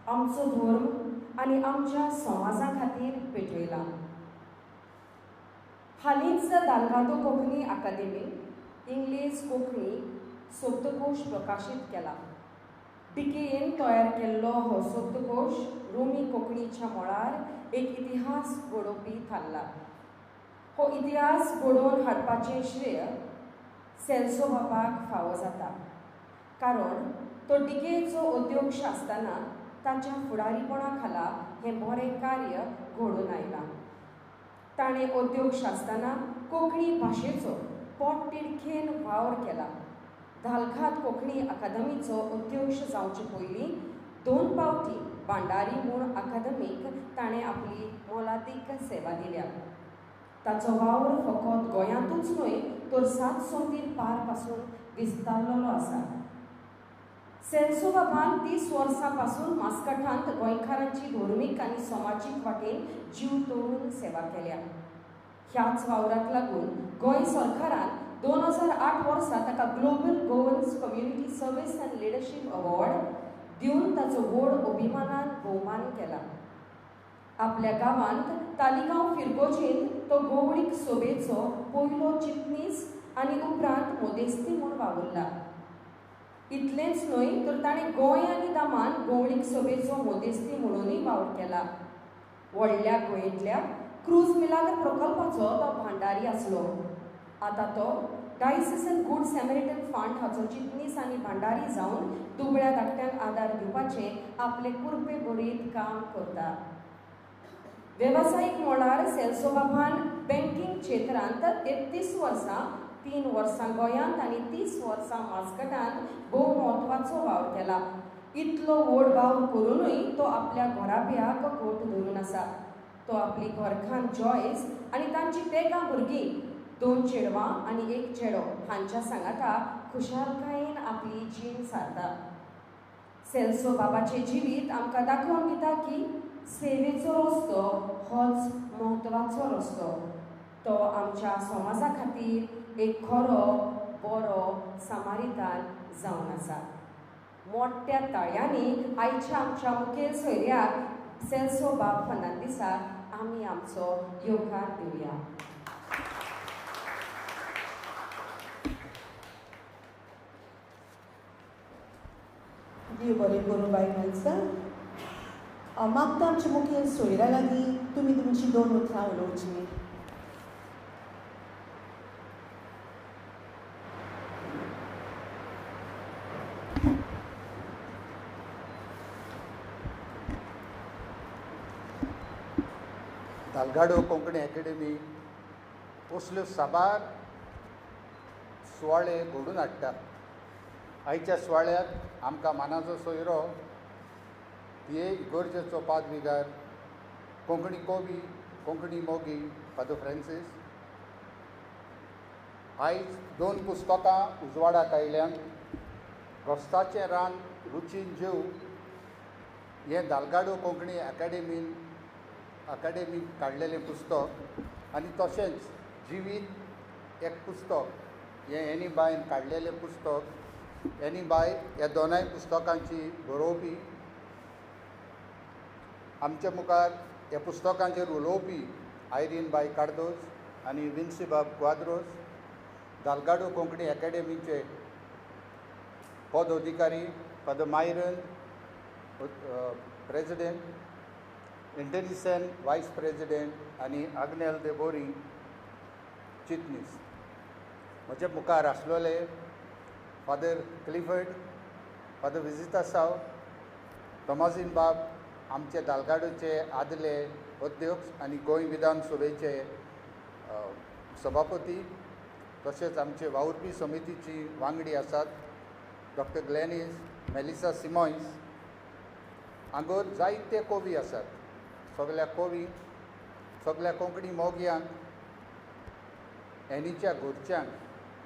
आमचो धर्म आनी आमच्या समाजा खातीर पेटयलां. हालींच दालगादो कोंकणी अकादेमी इंग्लीश कोंकणी शब्दकोश प्रकाशीत केला. डिकेन तयार केल्लो हो शब्दकोश रोमी कोंकणीच्या मळार एक इतिहास घडोवपी थारला. हो इतिहास घडोवन हाडपाचें श्रेय सेल्सो बाबाक फावो जाता कारण तो डिकेचो अध्यक्ष आसतना ताच्या फुडारीपणा खाला हें बरें कार्य घडोवन आयलां. ताणें अध्यक्ष आसतना कोंकणी भाशेचो पोटतिडकीन वावर केला. धालखात कोंकणी अकादमीचो अध्यक्ष जावचे पयलीं 2 फावटी भांडारी म्हूण अकादमीक ताणें आपली मोलादीक सेवा दिल्या. ताचो वावर फकत गोंयांतूच न्हय तर 7 संवतीर पार पासून विस्तारलेलो आसा. सेल्सो बाबान 30 वर्सां पासून मास्कटांत गोंयकारांची धर्मीक आनी समाजीक वाटेन जीव तोडून सेवा केल्या. ह्याच वावराक लागून गोंय सरकारान 2008 वर्सा ताका global Goans community service and leadership award दिवन ताचो व्हड अभिमानान भोवमान केला. आपल्या गांवांत तालिगांव फिरकोजेंत तो गोवळीक सभेचो पयलो चिटणीस आनी उपरांत मोदेस्ती म्हूण वावुरला. इतलेंच न्हय तर ताणें गोंय आनी दामान गोवळीक सभेचो मोदेस्ती म्हणूनय वावर केला. व्हडल्या गोंयेंतल्या क्रूज मिलाग्र प्रकल्पाचो तो भांडारी आसलो. आतां तो डायसिसन गूड सॅमरिटन फंड हाचो चिटणीस आनी भांडारी जावन दुबळ्या धाकट्यांक आदार दिवपाचें आपलें कुरपे बरीत काम करता. वेवसायीक मळार सेल्सो बाबान बँकींग क्षेत्रांत 33 वर्सां 3 वर्सां गोंयांत आनी 30 वर्सां मास्कटांत भोव म्हत्वाचो वावर केला. इतलो व्हड वावर करूनय तो आपल्या घोराब्याक घोट धरून आसा. तो आपली घरखान जॉयस आनी तांची तेगा भुरगीं 2 चेडवां आनी 1 चेडो हांच्या सांगाता खुशालकायेन आपली जीण सारता. सेल्सो बाबाचें जिवीत आमकां दाखोवन दिता की सेवेचो रस्तो होच म्हत्वाचो रस्तो. तो आमच्या समाजा खातीर एक खरो बरो सामारितान जावन आसा. मोठ्या ताळयांनी आयच्या आमच्या मुखेल सोयऱ्याक सेल्सो बाब फर्नांडीसाक आमी आमचो येवकार दिवया. देव बरें करूं बाय मेलिसा. मागता आमच्या मुखेल सोयऱ्या लागीं तुमी तुमची 2 उतरां उलोवचीं. दालगाडो कोंकणी अकॅडमी असल्यो साबार सुवाळे घडोवन हाडटा. आयच्या सुवाळ्याक आमकां मानाचो सोयरो पी.ए. इगोर्जेचो पादविगार, कोंकणी कवी, कोंकणी मोगी फादर फ्रांसीस आयज 2 पुस्तकां उजवाडाक आयल्यांत रस्ताचें रान रुचीन जेव हें दालगाडो कोंकणी अकादेमीन काडलेलें पुस्तक आनी तशेंच जिवीत एक पुस्तक हें एनी बायन काडलेलें पुस्तक. एनी बाय ह्या दोनाय पुस्तकांची बरोवपी. आमचे मुखार ह्या पुस्तकांचेर उलोवपी आयरीन बाय कार्दोस आनी विन्सीबाब क्वाद्रोस, दालगाडो कोंकणी अकादेमीचे पद अधिकारी, फादर मायरन प्रेसिडेंट, इंटरनिसन वायस प्रेसिडेंट आनी आग्नेल दे बोरी चिटनीस. म्हजे मुखार आसलेले फादर क्लिफर्ड, फादर विजिता साव, तोमाजीन बाब, आमचे दालगाडोचे आदले अध्यक्ष आनी गोंय विधानसभेचे सभापती, तशेंच आमचे वावुरपी समितीची वांगडी आसात डॉक्टर ग्लेनीस, मेलिसा सिमॉयस. हांगोर जायते कवी आसात. सगल्या कवी, सगल्या कोंकणी मोग्यांक, एनीच्या घरच्यांक,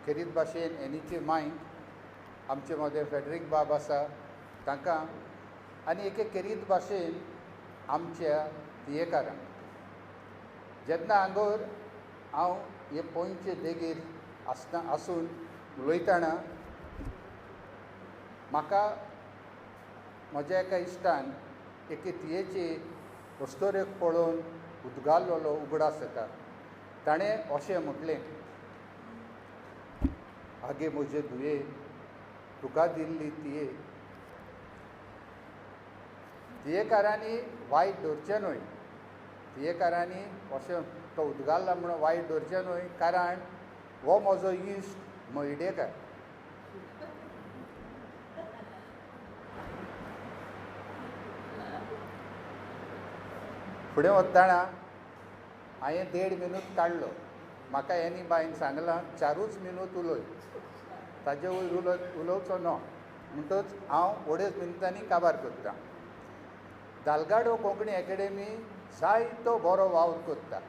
खेरीत भाशेन एनीचे मांयक, आमचे मदें फेडरीक बाब आसा तांकां, आनी एके खेरीत भाशेन आमच्या तियेकारांक. जेन्ना हांगोर हांव हे पोंयचे देगेर आसून उलयतना म्हाका म्हज्या एका इश्टान एके तियेचे वस्तोरेक पळोवन उदगाल्लो उगडास येता. ताणें अशें म्हटलें, आगे म्हजे धुये तुका दिल्ली तिये. तियेकारांनी वायट धरचें न्हय. तियेकारांनी अशें तो उदगाल्ला म्हणून वायट धरचें न्हय, कारण हो म्हजो इश्ट मयडेकार. फुडें वतना हांवें 1.5 मिनूट काडलो. म्हाका एनी बायन सांगलां 4 मिनूट उलय, ताजे वयर उलोवचो न्हय. म्हणटच हांव 2.5 मिनटांनी काबार करतां. दालगाडो कोंकणी अकादेमी जायतो बरो वावर करता.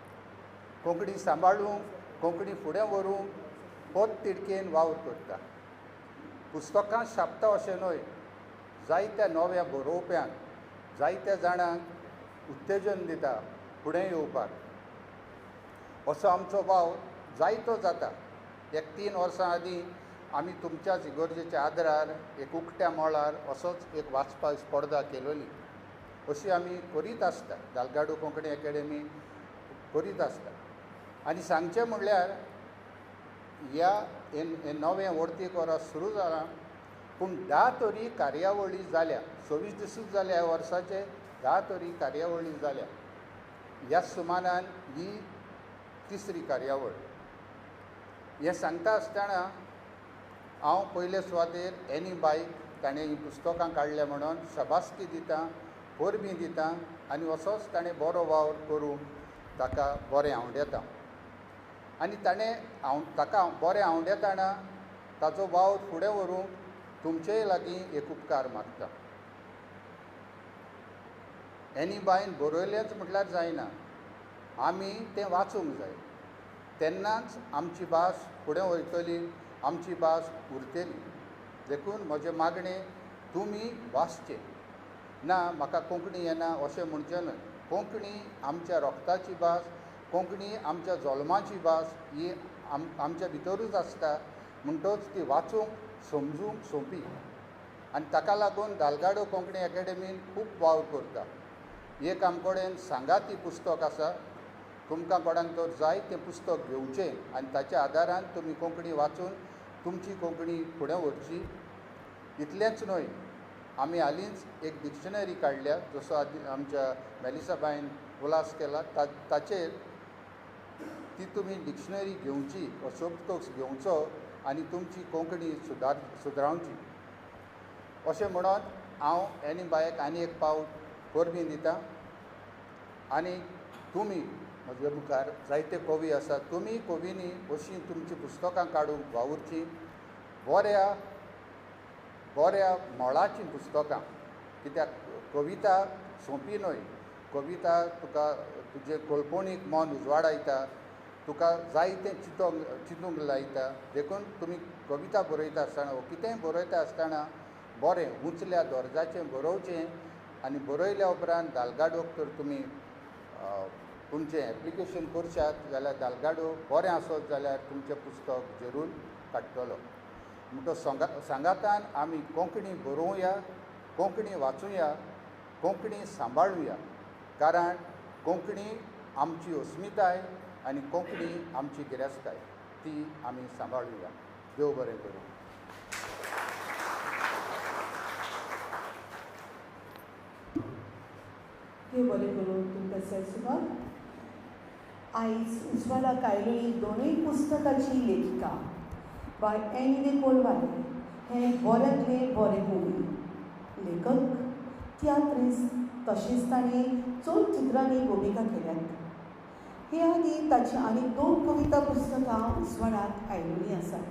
कोंकणी सांबाळूंक, कोंकणी फुडें व्हरूंक पद तिडकेन वावर करता. पुस्तकां छापता अशें न्हय, जायत्या नव्या बरोवप्यांक, जायत्या जाणांक उत्तेजन दिता फुडें येवपाक. असो आमचो वावर जायतो जाता. 3 वर्सां आदीं आमी तुमच्याच इगर्जेच्या आदारार एक उक्त्या मळार असोच एक वाचपाची स्पर्धा केलोली. अशी आमी करीत आसता. दालगाडो कोंकणी अकादेमी करीत आसता. आनी सांगचें म्हणल्यार हे नवें वर्तीक वर्स सुरू जालां, पूण 10 तरी कार्यावळी जाल्या. 26 दिसूच जाल्या ह्या वर्साचे, 10 तरी कार्यावळी जाल्या. ह्या सुमारान ही 3री कार्यावळ. हें सांगता आसतना हांव पयले सुवातेर एनी बायक ताणें ही पुस्तकां काडल्या म्हणून शबासकी दिता, परबी दिता, आनी असोच ताणें बरो वावर करूंक ताका बरें आवडेता. आनी ताका बरें आवडेताना ताचो वावर फुडें व्हरूंक तुमचेय लागीं एक उपकार मागता. एनी बायन बरयलेंच म्हटल्यार जायना, आमी तें वाचूंक जाय. तेन्नाच आमची भास फुडें वयतली, आमची भास उरतली. देखून म्हजें मागणें, तुमी वाचचें. ना म्हाका कोंकणी येना अशें म्हणचें न्हय. कोंकणी आमच्या रोगताची भास, कोंकणी आमच्या जल्माची भास, ही आमच्या भितरूच आसता. म्हणटच ती वाचूंक, समजूंक सोंपी. आनी ताका लागून दालगाडो कोंकणी अकादेमीन खूब वावर करता. एक आमचे कडेन सांगाती पुस्तक आसा. तुमकां कोणाक तर जाय तें पुस्तक घेवचें आनी ताच्या आदारान तुमी कोंकणी वाचून तुमची कोंकणी फुडें व्हरची. इतलेंच न्हय, आमी हालींच एक डिक्शनरी काडल्या, जसो आमच्या मेलिसा बायन उलास केला ताचेर. ती तुमी डिक्शनरी घेवची, हो शब्दकोश घेवचो आनी तुमची कोंकणी सुदारवची. अशें म्हणून हांव एनी बायक आनी एक पावट परबी दिता. आनी तुमी म्हजे मुखार जायते कवी आसात. तुमी कवींनी अशीं तुमची पुस्तकां काडूंक वावुरची. बऱ्या मोलाची पुस्तकां, कित्याक कविता सोंपी न्हय. कविता तुका तुजे कल्पनीक मन उजवाडायता. तुका जाय तें चिंतूंक लायता. देखून तुमी कविता बरयता आसतना वा कितेंय बरयता आसतना बरें उंचल्या दर्जाचें बरोवचें आनी बरयल्या उपरांत दालगाडोक तर तुमी तुमचें एप्लिकेशन करशात जाल्यार दालगाडो बरें आसत जाल्यार तुमचें पुस्तक जरूर काडटलो. म्हणटो सांगातान आमी कोंकणी बरोवया, कोंकणी वाचुया, कोंकणी सांबाळुया, कारण कोंकणी आमची अस्मिताय आनी कोंकणी आमची गिरेस्ताय, ती आमी सांबाळुया. देव बरें करूं. देव बरें करूं तुमकां सेल्सुबाब. आयज उज्वालाक आयिल्ली दोनूय पुस्तकाची लेखिका बाय एनिले कोलवाले हें बऱ्यांतलें बरें कवी. लेखक, तियात्रिस्ट, तशेंच ताणें चड चित्रांनी भुमिका केल्यात. हे आदी ताची आनी 2 कविता पुस्तकां उजवाडाक आयिल्लीं आसात,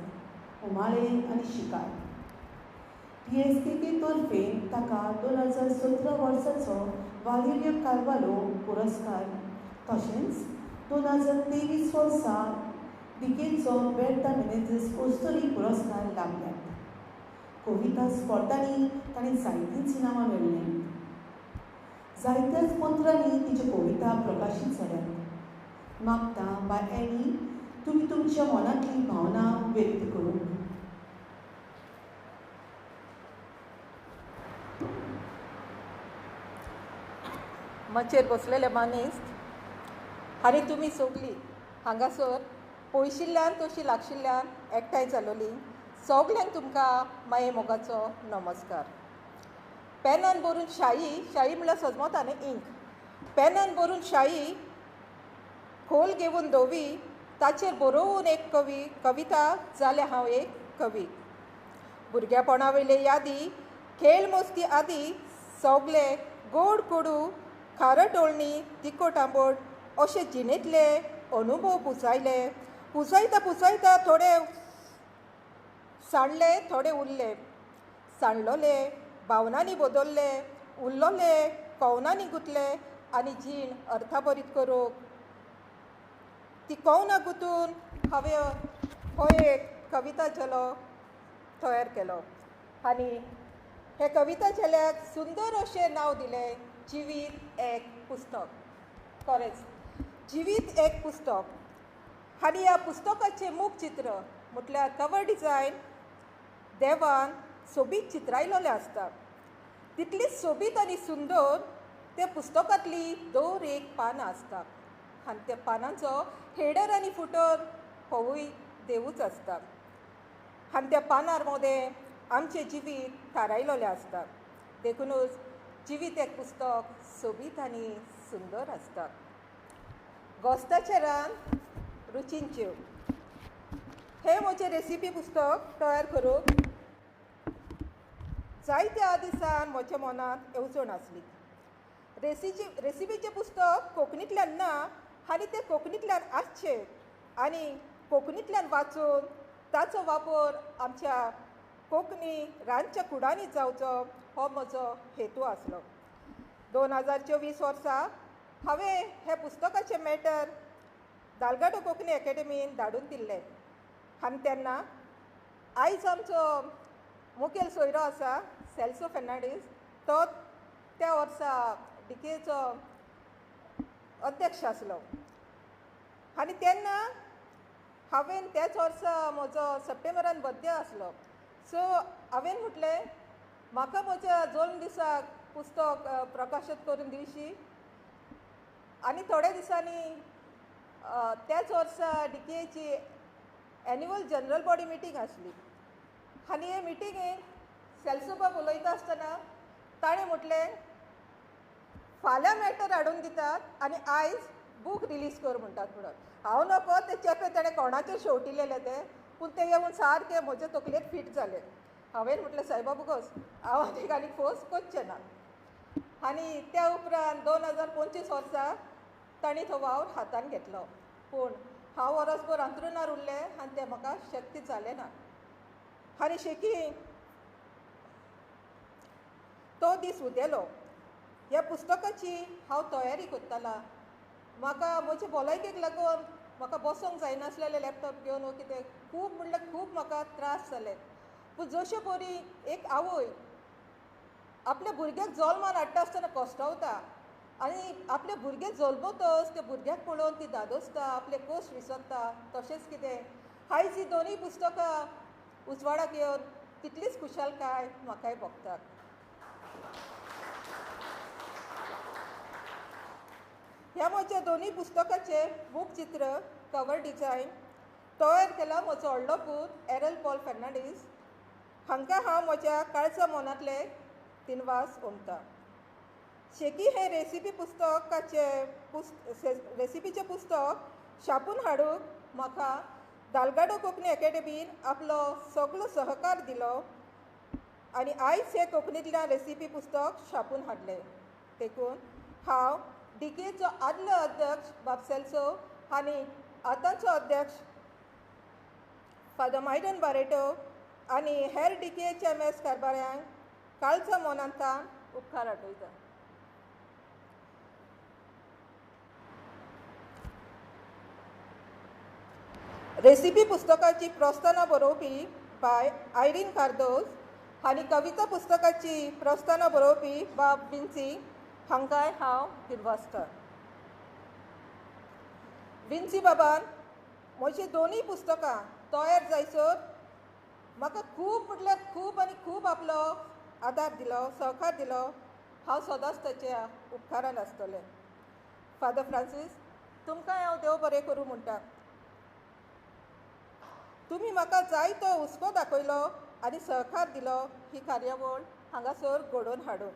उमाळे आनी शिकार. PSKK तर्फेन ताका 2017 वर्साचो वालेरियो कार्वालो पुरस्कार तशेंच 2023 वर्सा डिकेचो बेर्ता मेनेझेस ओस्तोरी पुरस्कार लाभल्यात. कविता स्पर्धांनी ताणें जायतींच इनामां मेळ्ळीं. जायत्याच पत्रांनी तिच्यो कविता प्रकाशीत जाल्यात. मागता बाय एनी तुमी तुमच्या मनांतली भावना व्यक्त करूंक. मंचेर बसलेले मानेस्त आनी तुमी सगळीं हांगासर पयशिल्ल्यान तशी लागशिल्ल्यान एकठांय जालोली सगल्यांक तुमकां माये मोगाचो नमस्कार. पेनान बरोवन शाई म्हळ्यार सजमत आनी इंक, पेनान बरोवन शाई खोल घेवन धोवी ताचेर बरोवन एक कविता जाल्यार हांव एक कवी. भुरग्यापणा वयले यादी, खेळ मस्ती आदी सगळे गोड कोडू, खारट ओळणी, तिखट आंबट अशे जिणेंतले अनुभव पुसायता थोडे सांडले, थोडे उरले. सांडलोले, भावनांनी बदलले, उरलोले, कवनांनी गुंतले आनी जीण अर्थाभरीत करूंक ती कवना गुंतून हांवें हो एक कविता जलो तयार केलो. आनी हे कविता जल्याक सुंदर अशें नांव दिलें, जिवीत एक पुस्तक. खरेंच जिवीत एक पुस्तक. आनी ह्या पुस्तकाचें मूख चित्र म्हटल्यार कवर डिजायन देवान सोबीत चित्रायलोलें आसता. तितलीच सोबीत आनी सुंदर त्या पुस्तकांतली दर एक पानां आसता. आनी त्या पानांचो हेडर आनी फुटर होवूय देवूच आसता. आनी त्या पानार मोदें आमचें जिवीत थारायलोलें आसता. देखूनच जिवीत एक पुस्तक सोबीत आनी सुंदर आसता. गोस्ताचें रान रुचींच्यो हें म्हजें रेसिपी पुस्तक तयार करूंक जायत्या दिसान म्हज्या मनांत येवजण आसली. रेसिपीचें पुस्तक कोंकणींतल्यान ना आनी तें कोंकणींतल्यान आसचें आनी कोंकणींतल्यान वाचून ताचो वापर आमच्या कोंकणी रांदच्या कुडांनी जावचो हो म्हजो हेतू आसलो. 2024 वर्सा हांवें हे पुस्तकाचें मॅटर दालगाडो कोंकणी एकेडमीन धाडून दिल्लें. आनी तेन्ना आयज आमचो मुखेल सोयरो आसा सेल्सो फेर्नांडीस, तो त्या वर्सा डिकेचो अध्यक्ष आसलो. आनी तेन्ना हांवें त्याच वर्सा म्हजो सप्टेंबरान बर्थडे आसलो. सो हांवें म्हटलें म्हाका म्हज्या जल्म दिसाक पुस्तक प्रकाशीत करून दिवची. आनी थोड्या दिसांनी त्याच वर्सा डिकेची एन्युअल जनरल बॉडी मिटींग आसली. आनी हे मिटिंगेक सेल्सोबाब उलयता आसतना ताणें म्हटलें फाल्यां मॅटर हाडून दितात आनी आयज बूक रिलीज कर म्हणटात म्हणून. हांव नको ते चेपे ताणें कोणाचेर शेवटिल्लेले ते, पूण ते येवन सारके म्हजे तकलेक फीट जाले. हांवें म्हटलें सायबाबा गोस हांव आनी फोर्स करचें ना. आनी त्या उपरांत 2025 वर्सा ताणें तो वावर हातान घेतलो. पूण हांव वर्सभर अंतरुणार उरलें आनी तें म्हाका शक्य जालें ना. आनी शेकी तो दीस उदेलो. ह्या पुस्तकाची हांव तयारी करतालां. म्हाका म्हजे भलायकेक लागून म्हाका बसोंक जायनासलेले लॅपटॉप घेवन वो कितें खूब म्हणल्यार खूब म्हाका त्रास जाले. पूण जशें बरी एक आवय आपल्या भुरग्याक जल्मान हाडटा आसतना कश्टावता आनी आपले भुरगे जल्मतच त्या भुरग्याक पळोवन ती धादोसता, आपले कश्ट विसरता. तशेंच कितें आयज ही दोनूय पुस्तकां उजवाडाक येवन तितलीच खुशालकाय म्हाकाय भोगता. ह्या म्हज्या दोनूय पुस्तकाचे मुखचित्र कवर डिझायन तयार केला म्हजो व्हडलो पूत एरल पॉल फेर्नांडीस. हांकां हांव म्हज्या काळजा मनांतले तिनवास उमता. शेकी हें रेसिपीचें पुस्तक छापून हाडूंक म्हाका दालगाडो कोंकणी अकॅडमीन आपलो सगळो सहकार दिलो आनी आयज हें कोंकणींतल्यान रेसिपी पुस्तक छापून हाडलें. देखून हांव डिकेचो आदलो अध्यक्ष बाब सेल्सो आनी आतांचो अध्यक्ष फादर मायडन बारेटो आनी हेर डिकेच्या एमएस कारभाऱ्यांक काळजा मनांतल्यान उपकार आठयता. रेसिपी पुस्तकाची प्रस्तावना बरोवपी बाय आयरीन कार्दोस आनी कविता पुस्तकाची प्रस्तावना बरोवपी बाब विन्सी हांकांय हांव दिनवासता. विन्सी बाबान म्हजी दोनूय पुस्तकां तयार जायसर म्हाका खूब म्हटल्यार खूब आनी खूब आपलो आदार दिलो, सहकार दिलो. हांव सदांच ताच्या उपकारान आसतलें. फादर फ्रांसीस, तुमकांय हांव देव बरें करूं म्हणटा. तुमी म्हाका जायतो हुस्को दाखयलो आनी सहकार दिलो ही कार्यावळ हांगासर घडोवन हाडूंक.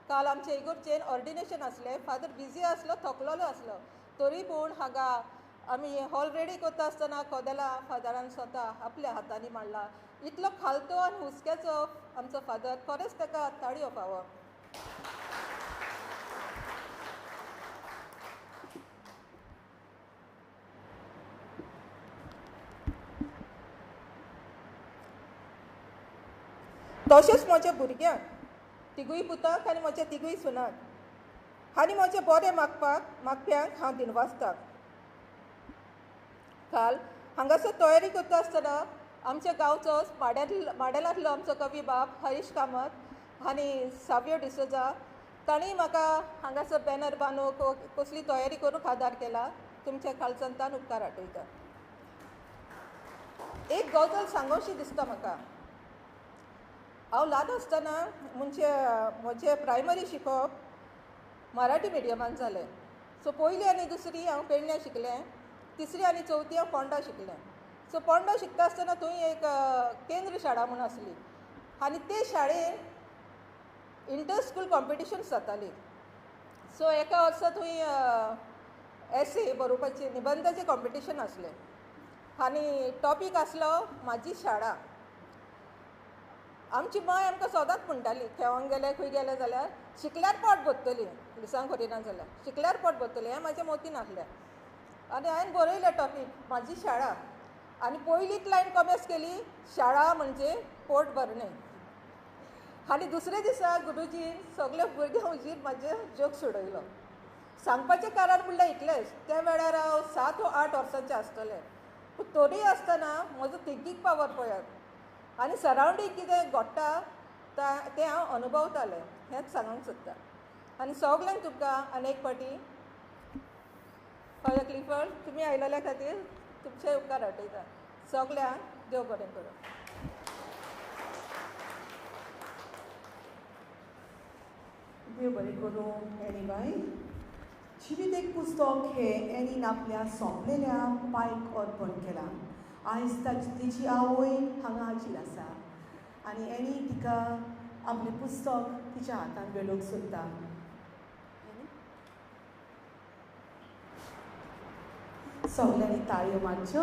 काल आमचे इगोर्जेन ऑर्डिनेशन आसलें. फादर बिजी आसलो, थकलेलो आसलो. तरी पूण हांगा आमी हॉल रेडी करता आसतना कोदेला फादरान स्वता आपल्या हातांनी मांडला. इतलो खालतो आनी हुस्क्याचो आमचो फादर, खरेंच ताका ताळयो फावप. तशेंच म्हज्या भुरग्यांक, तिगूय पुताक आनी म्हज्या तिगूय सुनाक आनी म्हजे बरें मागप्यांक हांव दिनवासता. काल हांगासर तयारी करता आसतना आमच्या गांवचोच माडेलांतलो आमचो कवी बाब हरीश कामत आनी सावियो डिसोजा तांणी म्हाका हांगासर बॅनर बांदूंक कसली तयारी करूंक आदार केला. तुमच्या काळजांतल्यान उपकार आठयता. एक गजाल सांगोशी दिसता म्हाका. हांव ल्हान आसतना म्हजें प्रायमरी शिकप मराठी मिडियमान जालें. सो पयली आनी दुसरी हांव पेडण्यां शिकलें, तिसरी आनी चवथी हांव पोंडा शिकलें. सो पोंडा शिकता आसतना थंय एक केंद्र शाळा म्हूण आसली आनी ते शाळेन इंटर स्कूल कॉम्पिटिशन्स जातालीं. सो एका वर्सा थंय एसे बरोवपाचें निबंदाचें कॉम्पिटिशन आसलें आनी टॉपीक आसलो म्हाजी शाळा. आमची माय आमकां सदांच म्हणटाली खेळोंक गेले खंय गेले जाल्यार शिकल्यार पोट भरतली, लिसांक करिना जाल्यार शिकल्यार पोट भरतली. हें म्हाज्या मोतीन आसलें आनी हांवें बरयलें टॉपीक म्हाजी शाळा आनी पयलीच लायन कॉमेस केली, शाळा म्हणजे पोट भरणे. आनी दुसरे दिसा गुरुजीन सगळे भुरग्यां हुजीर म्हाजे जोक सोडयलो. सांगपाचें कारण म्हणल्यार इतलेंच, त्या वेळार हांव 7 वा 8 वर्सांचें आसतलें. पूण तरी आसतना म्हजो थिंकींग पावर पळयात आनी सरावंडींग कितें घडटा तें हांव अनुभवतालें हेंच सांगूंक सोदतां. आनी सगल्यांक तुमकां आनी एक फावटी फादर क्लिफर्ड तुमी आयलेल्या खातीर तुमचे उपकार आठयता. सगल्यांक देव बरें करूं. देव बरें करूं. एनी बाय जिवीत एक पुस्तक हें एनीन आपल्या सोंपलेल्या पायक अर्पण केलां. आयज तिची आवय हांगा हाजीर आसा आनी एनी तिका आपलें पुस्तक तिच्या हातांत वेडोवंक सोदता. सगल्यांनी ताळयो मारच्यो.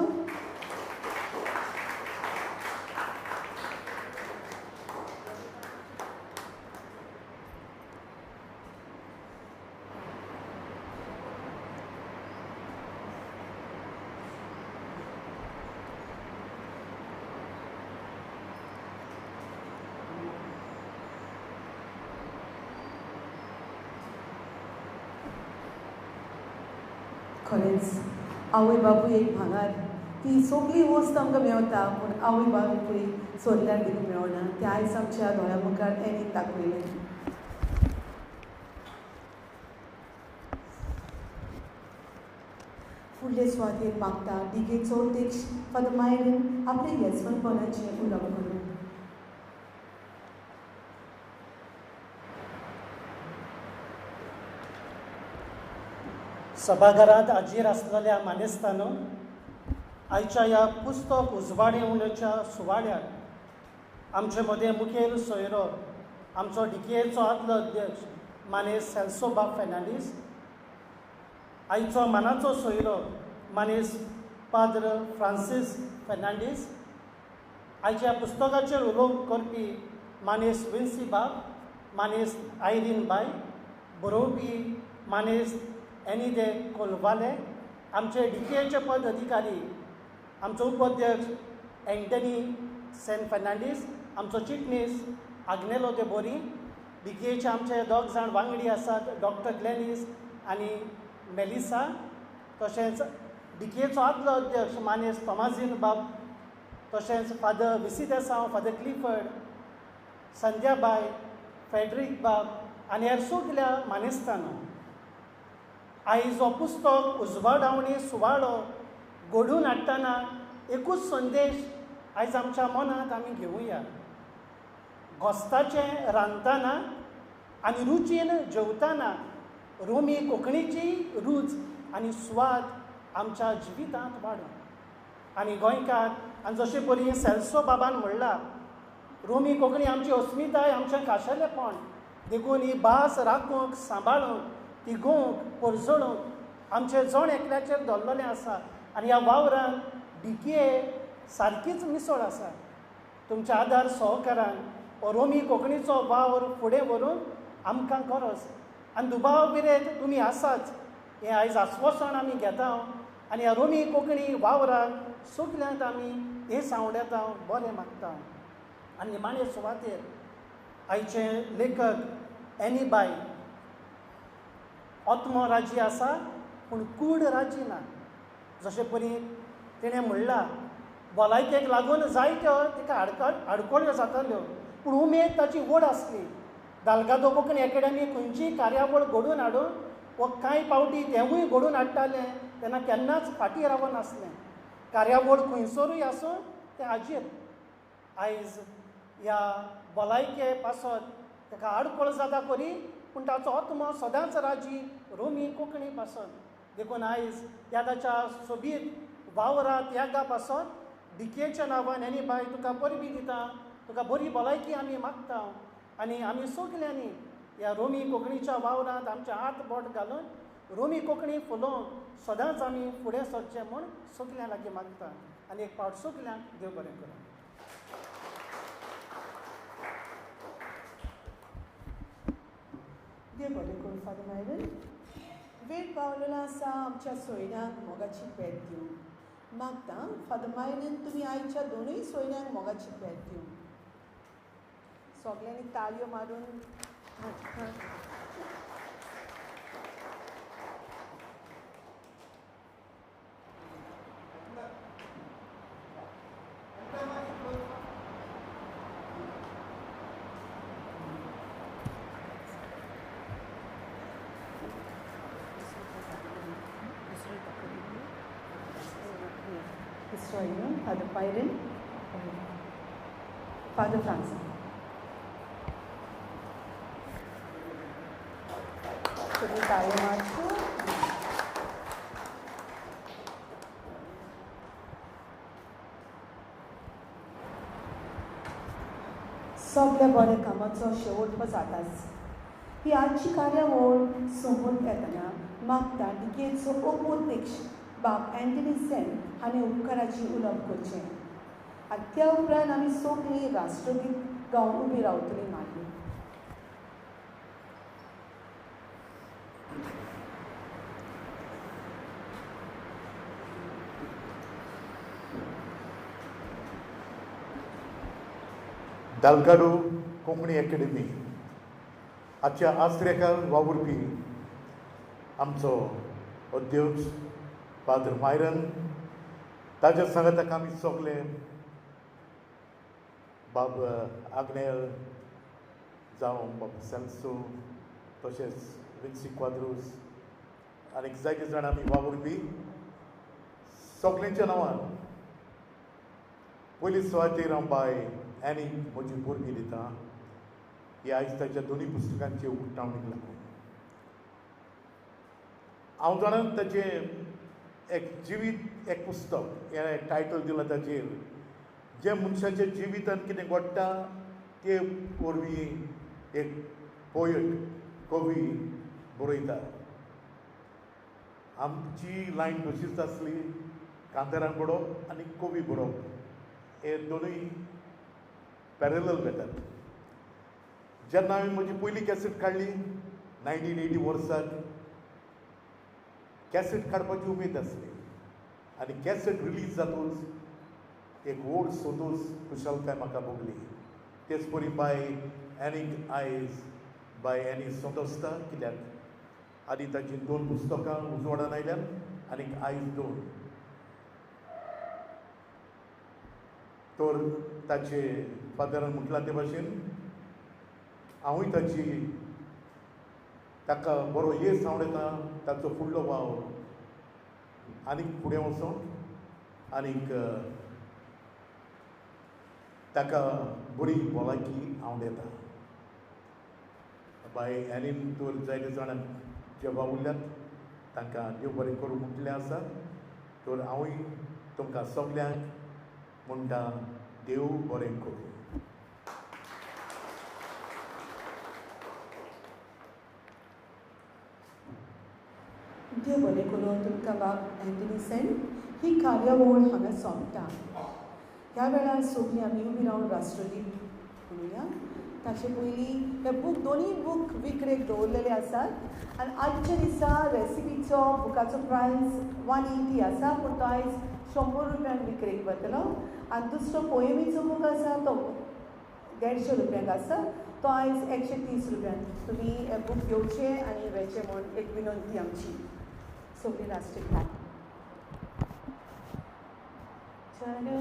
खरेंच आवय बापूय एक भांगार ती सगळी वस्त आमकां मेवता पूण आवय बापूय सोदल्यार कितें मेळना तें आयज आमच्या दोळ्या मुखार एनीन दाखयलें. फुडले सुवातेर मागता डिके चवथीक फादर मायरेन आपले येसवणपणाचें उलोवप करूं. सभाघरांत हाजीर आसलेल्या मानेस्तानो, आयच्या ह्या पुस्तक उजवाडिवण्याच्या सुवाळ्याक आमचे मदें मुखेल सोयरो आमचो डिकेचो आदलो अध्यक्ष मानेस सेल्सोबा फेर्नांडीस, आयचो मानाचो सोयरो मानेस पाद्र फ्रांसीस फेर्नांडीस, आयच्या पुस्तकाचेर उलोवप करपी मानेस विन्सी बाब, मानेस आयरीन बाय, बरोवपी मानेस एनिदे कोलवाले, आमचे डिकेचे पद अधिकारी आमचो उपाध्यक्ष एंटनी सेन फेर्नांडीस, आमचो चिटणीस आग्नेलो दे बोरी, डिकेचे आमचे दोग जाण वांगडी आसात डॉक्टर ग्लेनीस आनी मेलिसा, तशेंच डिकेचो आदलो अध्यक्ष मानेस तोमाजीन बाब, तशेंच फादर विसिदेसांव, फादर क्लिफर्ड, संध्याबाय, फेड्रीक बाब आनी हेर सगल्या मानेस्तानो. आयज हो पुस्तक उजवाडावणी सुवाळो घडून हाडटना एकूच संदेश आयज आमच्या मनांत आमी घेवया. घोस्ताचें रांदतना आनी रुचीन जेवतना रोमी कोंकणीची रूच आनी स्वाद आमच्या जिवितांत वाडूं. आनी गोंयकार आनी जशे परी सेल्सो बाबान म्हणलां, रोमी कोंकणी आमची अस्मिताय, आमचें खाशेलेपण, देखून ही भास राखूंक सांबाळूंक ती गोंक परजळूंक आमचें जण एकल्याचेर धरलेलें आसा. आनी ह्या वावरान डिके सारकीच मिसळ आसा. तुमच्या आदार सहकारान हो रोमी कोंकणीचो वावर फुडें व्हरून आमकां गरज आनी दुबाव बिरेक तुमी आसाच हें आयज आस्वासन आमी घेता. आनी ह्या रोमी कोंकणी वावराक सगल्यांक आमी हे सांवडेता, बरें मागता. आनी निमाणे सुवातेर आयचे लेखक एनीबाय, ओत्मो राजी आसा पूण कूड राजी ना. जशे परी तिणें म्हणलां, भलायकेक लागून जायत्यो तिका आडकोळ्यो जाताल्यो पूण उमेद ताची व्हड आसली. दालगादो कोंकणी अकॅडमी खंयचीय कार्यावळ घडोवन हाडून व कांय पावटी तेंवूय घडोवन हाडटालें तेन्ना केन्नाच फाटीं रावनासलें नासलें. कार्यावळ खंयसरूय आसूं तें हाजीर. आयज ह्या भलायके पासत ताका आडकोळ जाता खरी पूण ताचो आत्मो सदांच राजी रोमी कोंकणी पासत. देखून आयज ह्या ताच्या सोबीत वावरांत यागा पासत डिकेच्या नांवान एनी बाय तुका परबीं दिता, तुका बरी भलायकी आमी मागता. आनी आमी सगल्यांनी ह्या रोमी कोंकणीच्या वावरांत आमचें हात बोट घालून रोमी कोंकणी फुलोवंक सदांच आमी फुडें सरचें म्हूण सगल्यां लागीं मागता. आनी एक पावट सगल्यांक देव बरें करूं. देव बरें करूं. फादर मायरेन, वेळ पावलेलो आसा आमच्या सोयऱ्यांक मोगाची भेट दिवंक. मागता फादर मायरेन तुमी आयच्या दोनूय सोयऱ्यांक मोगाची भेट दिवंक. सगल्यांनी ताळयो मारून Israel, Father Byron, Father Francis. तुम्ही ताळी मारचो. सगळ्या बऱ्या कामाचो शेवट जाताच. ही आजची कार्यावळ संपून येतना मागता डिकेचो उपाध्यक्ष बाब एंटनी सेन हांणी उपकाराची उलोवप करचें. आनी त्या उपरांत आमी सगळीं राष्ट्रगीत गावन उबी रावतलीं मागीर. दालगाडो कोंकणी अकॅडमी हाच्या आश्रयाखाल वावुरपी आमचो अध्यक्ष फादर मायरन ताच्या सांगाताक आमी सगळे बाब आग्नेल जावं बाब सेल्सो तशेंच विन्सी क्वाद्रूस आनीक जायते जाण आमी वावुरपी सगळ्यांच्या नांवान पयली सुवातेर हांव बाय एनी म्हजी पोरगी दिता ही आयज ताच्या दोनी पुस्तकांची उक्तावणीक लागून हांव जाणां ताचें एक जिवीत एक पुस्तक हें टायटल दिलां ताचेर जे मनशाच्या जिवितांत कितें घडटा ते वरवीं एक पोयट कवी बरयता आमची लायन तशीच आसली कांतारां बरोवप आनी कवी बरोवप हे दोनूय पॅरलल वेतात जेन्ना हांवें म्हजी पयली कॅसेट काडली 1980 वर्साक कॅसेट काडपाची उमेद आसली आनी कॅसेट रिलीज जातूच एक व्हड सोदूस खुशालकाय म्हाका भोगली तेच परी बाय एनीक आयज बाय एनी सोदोसता कित्याक आदी ताची 2 पुस्तकां उजवाडान आयल्यान आनीक आयज 2 तर ताचे फादरान म्हटलां ते भाशेन हांवूय ताका बरो येस आवडटा ताचो फुडलो वाव आनीक फुडें वचोन आनीक ताका बरी भलायकी आवडटा बाय एनीन तर जायते जाणांक जे वावुरल्यात तांकां देव बरें करूं म्हटलें आसा तर हांवूय तुमकां सगल्यांक म्हणटा देव बरें करूं देव बरें करून तुमकां बाब एंथनी सेन ही कार्यावळ हांगा सोंपता ह्या वेळार सगळीं आमी उबी रावन राष्ट्रगीत म्हणुया ताचे पयलीं हे बूक दोनूय बूक विक्रेक दवरलेले आसात आनी आजच्या दिसा रेसिपीचो बुकाचो प्रायस 180 आसा पूण तो आयज 100 रुपयांक विक्रेक वतलो आनी दुसरो पोएमीचो बूक आसा तो 150 रुपयांक आसा तो आयज 130 रुपयांक तुमी हे बूक घेवचे आनी वेचे म्हूण एक विनंती आमची सगळीं राष्ट्रगीत Chana